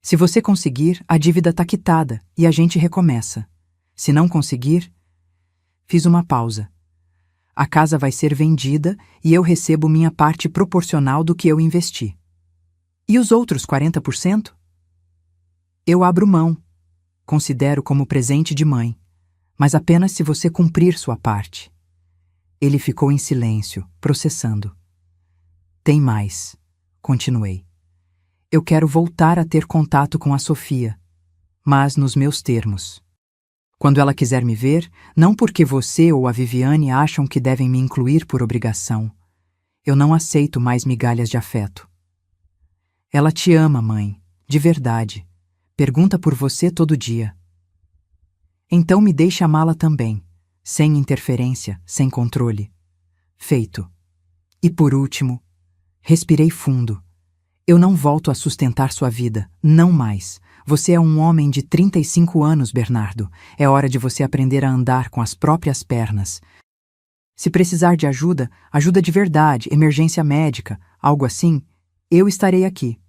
Se você conseguir, a dívida está quitada e a gente recomeça. Se não conseguir, fiz uma pausa. A casa vai ser vendida e eu recebo minha parte proporcional do que eu investi. E os outros 40%? Eu abro mão. Considero como presente de mãe, mas apenas se você cumprir sua parte. Ele ficou em silêncio, processando. Tem mais, continuei. Eu quero voltar a ter contato com a Sofia, mas nos meus termos. Quando ela quiser me ver, não porque você ou a Viviane acham que devem me incluir por obrigação. Eu não aceito mais migalhas de afeto. Ela te ama, mãe, de verdade. Pergunta por você todo dia. Então me deixe amá-la também, sem interferência, sem controle. Feito. E por último, respirei fundo. Eu não volto a sustentar sua vida, não mais. Você é um homem de 35 anos, Bernardo. É hora de você aprender a andar com as próprias pernas. Se precisar de ajuda, ajuda de verdade, emergência médica, algo assim, eu estarei aqui.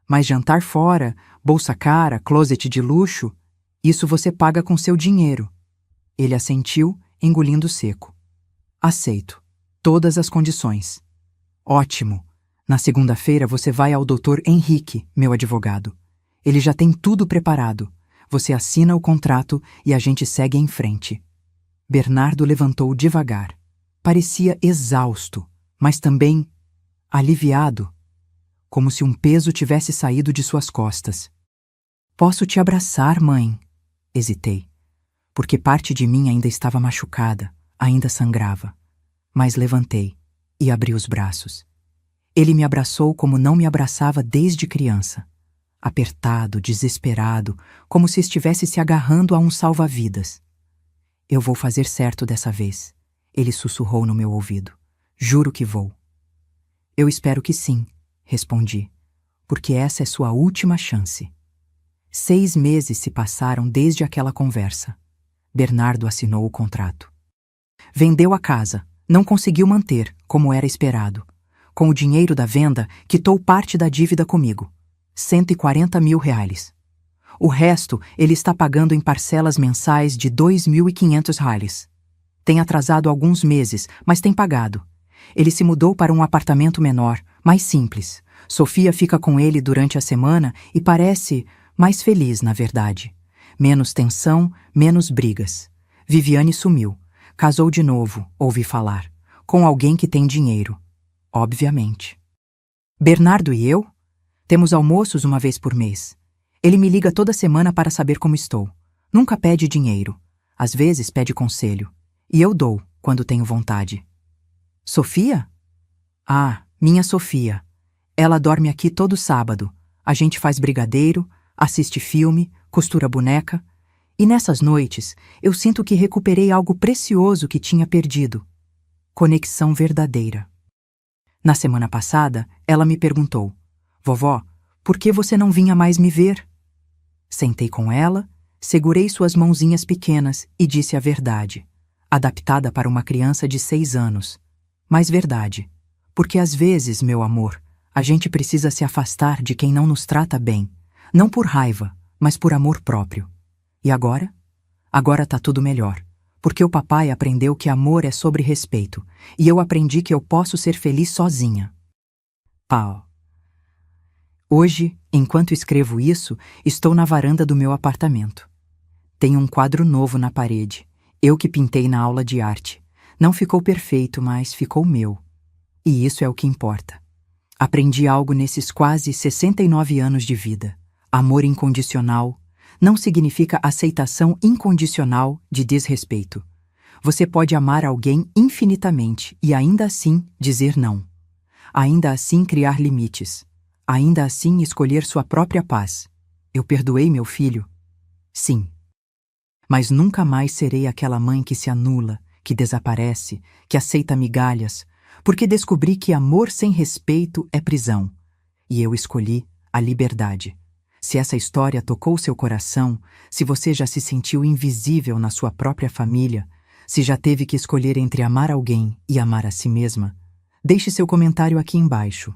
Mas jantar fora, bolsa cara, closet de luxo, isso você paga com seu dinheiro. Ele assentiu, engolindo seco. Aceito. Todas as condições. Ótimo. Na segunda-feira você vai ao Dr. Henrique, meu advogado. Ele já tem tudo preparado. Você assina o contrato e a gente segue em frente. Bernardo levantou devagar. Parecia exausto, mas também aliviado. Como se um peso tivesse saído de suas costas. Posso te abraçar, mãe? Hesitei, porque parte de mim ainda estava machucada, ainda sangrava. Mas levantei e abri os braços. Ele me abraçou como não me abraçava desde criança. Apertado, desesperado, como se estivesse se agarrando a um salva-vidas. Eu vou fazer certo dessa vez, ele sussurrou no meu ouvido. Juro que vou. Eu espero que sim, respondi, porque essa é sua última chance. 6 meses se passaram desde aquela conversa. Bernardo assinou o contrato. Vendeu a casa, não conseguiu manter, como era esperado. Com o dinheiro da venda, quitou parte da dívida comigo. 140 mil reais. O resto ele está pagando em parcelas mensais de 2.500 reais. Tem atrasado alguns meses, mas tem pagado. Ele se mudou para um apartamento menor, mais simples. Sofia fica com ele durante a semana e parece mais feliz, na verdade. Menos tensão, menos brigas. Viviane sumiu. Casou de novo, ouvi falar. Com alguém que tem dinheiro. Obviamente. Bernardo e eu? Temos almoços uma vez por mês. Ele me liga toda semana para saber como estou. Nunca pede dinheiro. Às vezes pede conselho. E eu dou, quando tenho vontade. Sofia? Ah, minha Sofia. Ela dorme aqui todo sábado. A gente faz brigadeiro, assiste filme, costura boneca. E nessas noites, eu sinto que recuperei algo precioso que tinha perdido. Conexão verdadeira. Na semana passada, ela me perguntou: Vovó, por que você não vinha mais me ver? Sentei com ela, segurei suas mãozinhas pequenas e disse a verdade, adaptada para uma criança de 6 anos. Mas verdade, porque às vezes, meu amor, a gente precisa se afastar de quem não nos trata bem, não por raiva, mas por amor próprio. E agora? Agora tá tudo melhor, porque o papai aprendeu que amor é sobre respeito, e eu aprendi que eu posso ser feliz sozinha. Pau. Hoje, enquanto escrevo isso, estou na varanda do meu apartamento. Tenho um quadro novo na parede, eu que pintei na aula de arte. Não ficou perfeito, mas ficou meu. E isso é o que importa. Aprendi algo nesses quase 69 anos de vida. Amor incondicional não significa aceitação incondicional de desrespeito. Você pode amar alguém infinitamente e ainda assim dizer não. Ainda assim criar limites. Ainda assim escolher sua própria paz. Eu perdoei meu filho? Sim. Mas nunca mais serei aquela mãe que se anula, que desaparece, que aceita migalhas, porque descobri que amor sem respeito é prisão. E eu escolhi a liberdade. Se essa história tocou seu coração, se você já se sentiu invisível na sua própria família, se já teve que escolher entre amar alguém e amar a si mesma, deixe seu comentário aqui embaixo.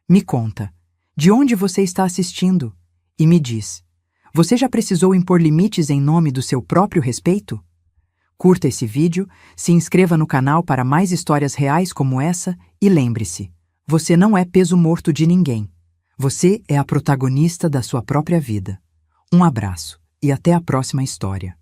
Me conta, de onde você está assistindo? E me diz, você já precisou impor limites em nome do seu próprio respeito? Curta esse vídeo, se inscreva no canal para mais histórias reais como essa e lembre-se, você não é peso morto de ninguém. Você é a protagonista da sua própria vida. Um abraço e até a próxima história.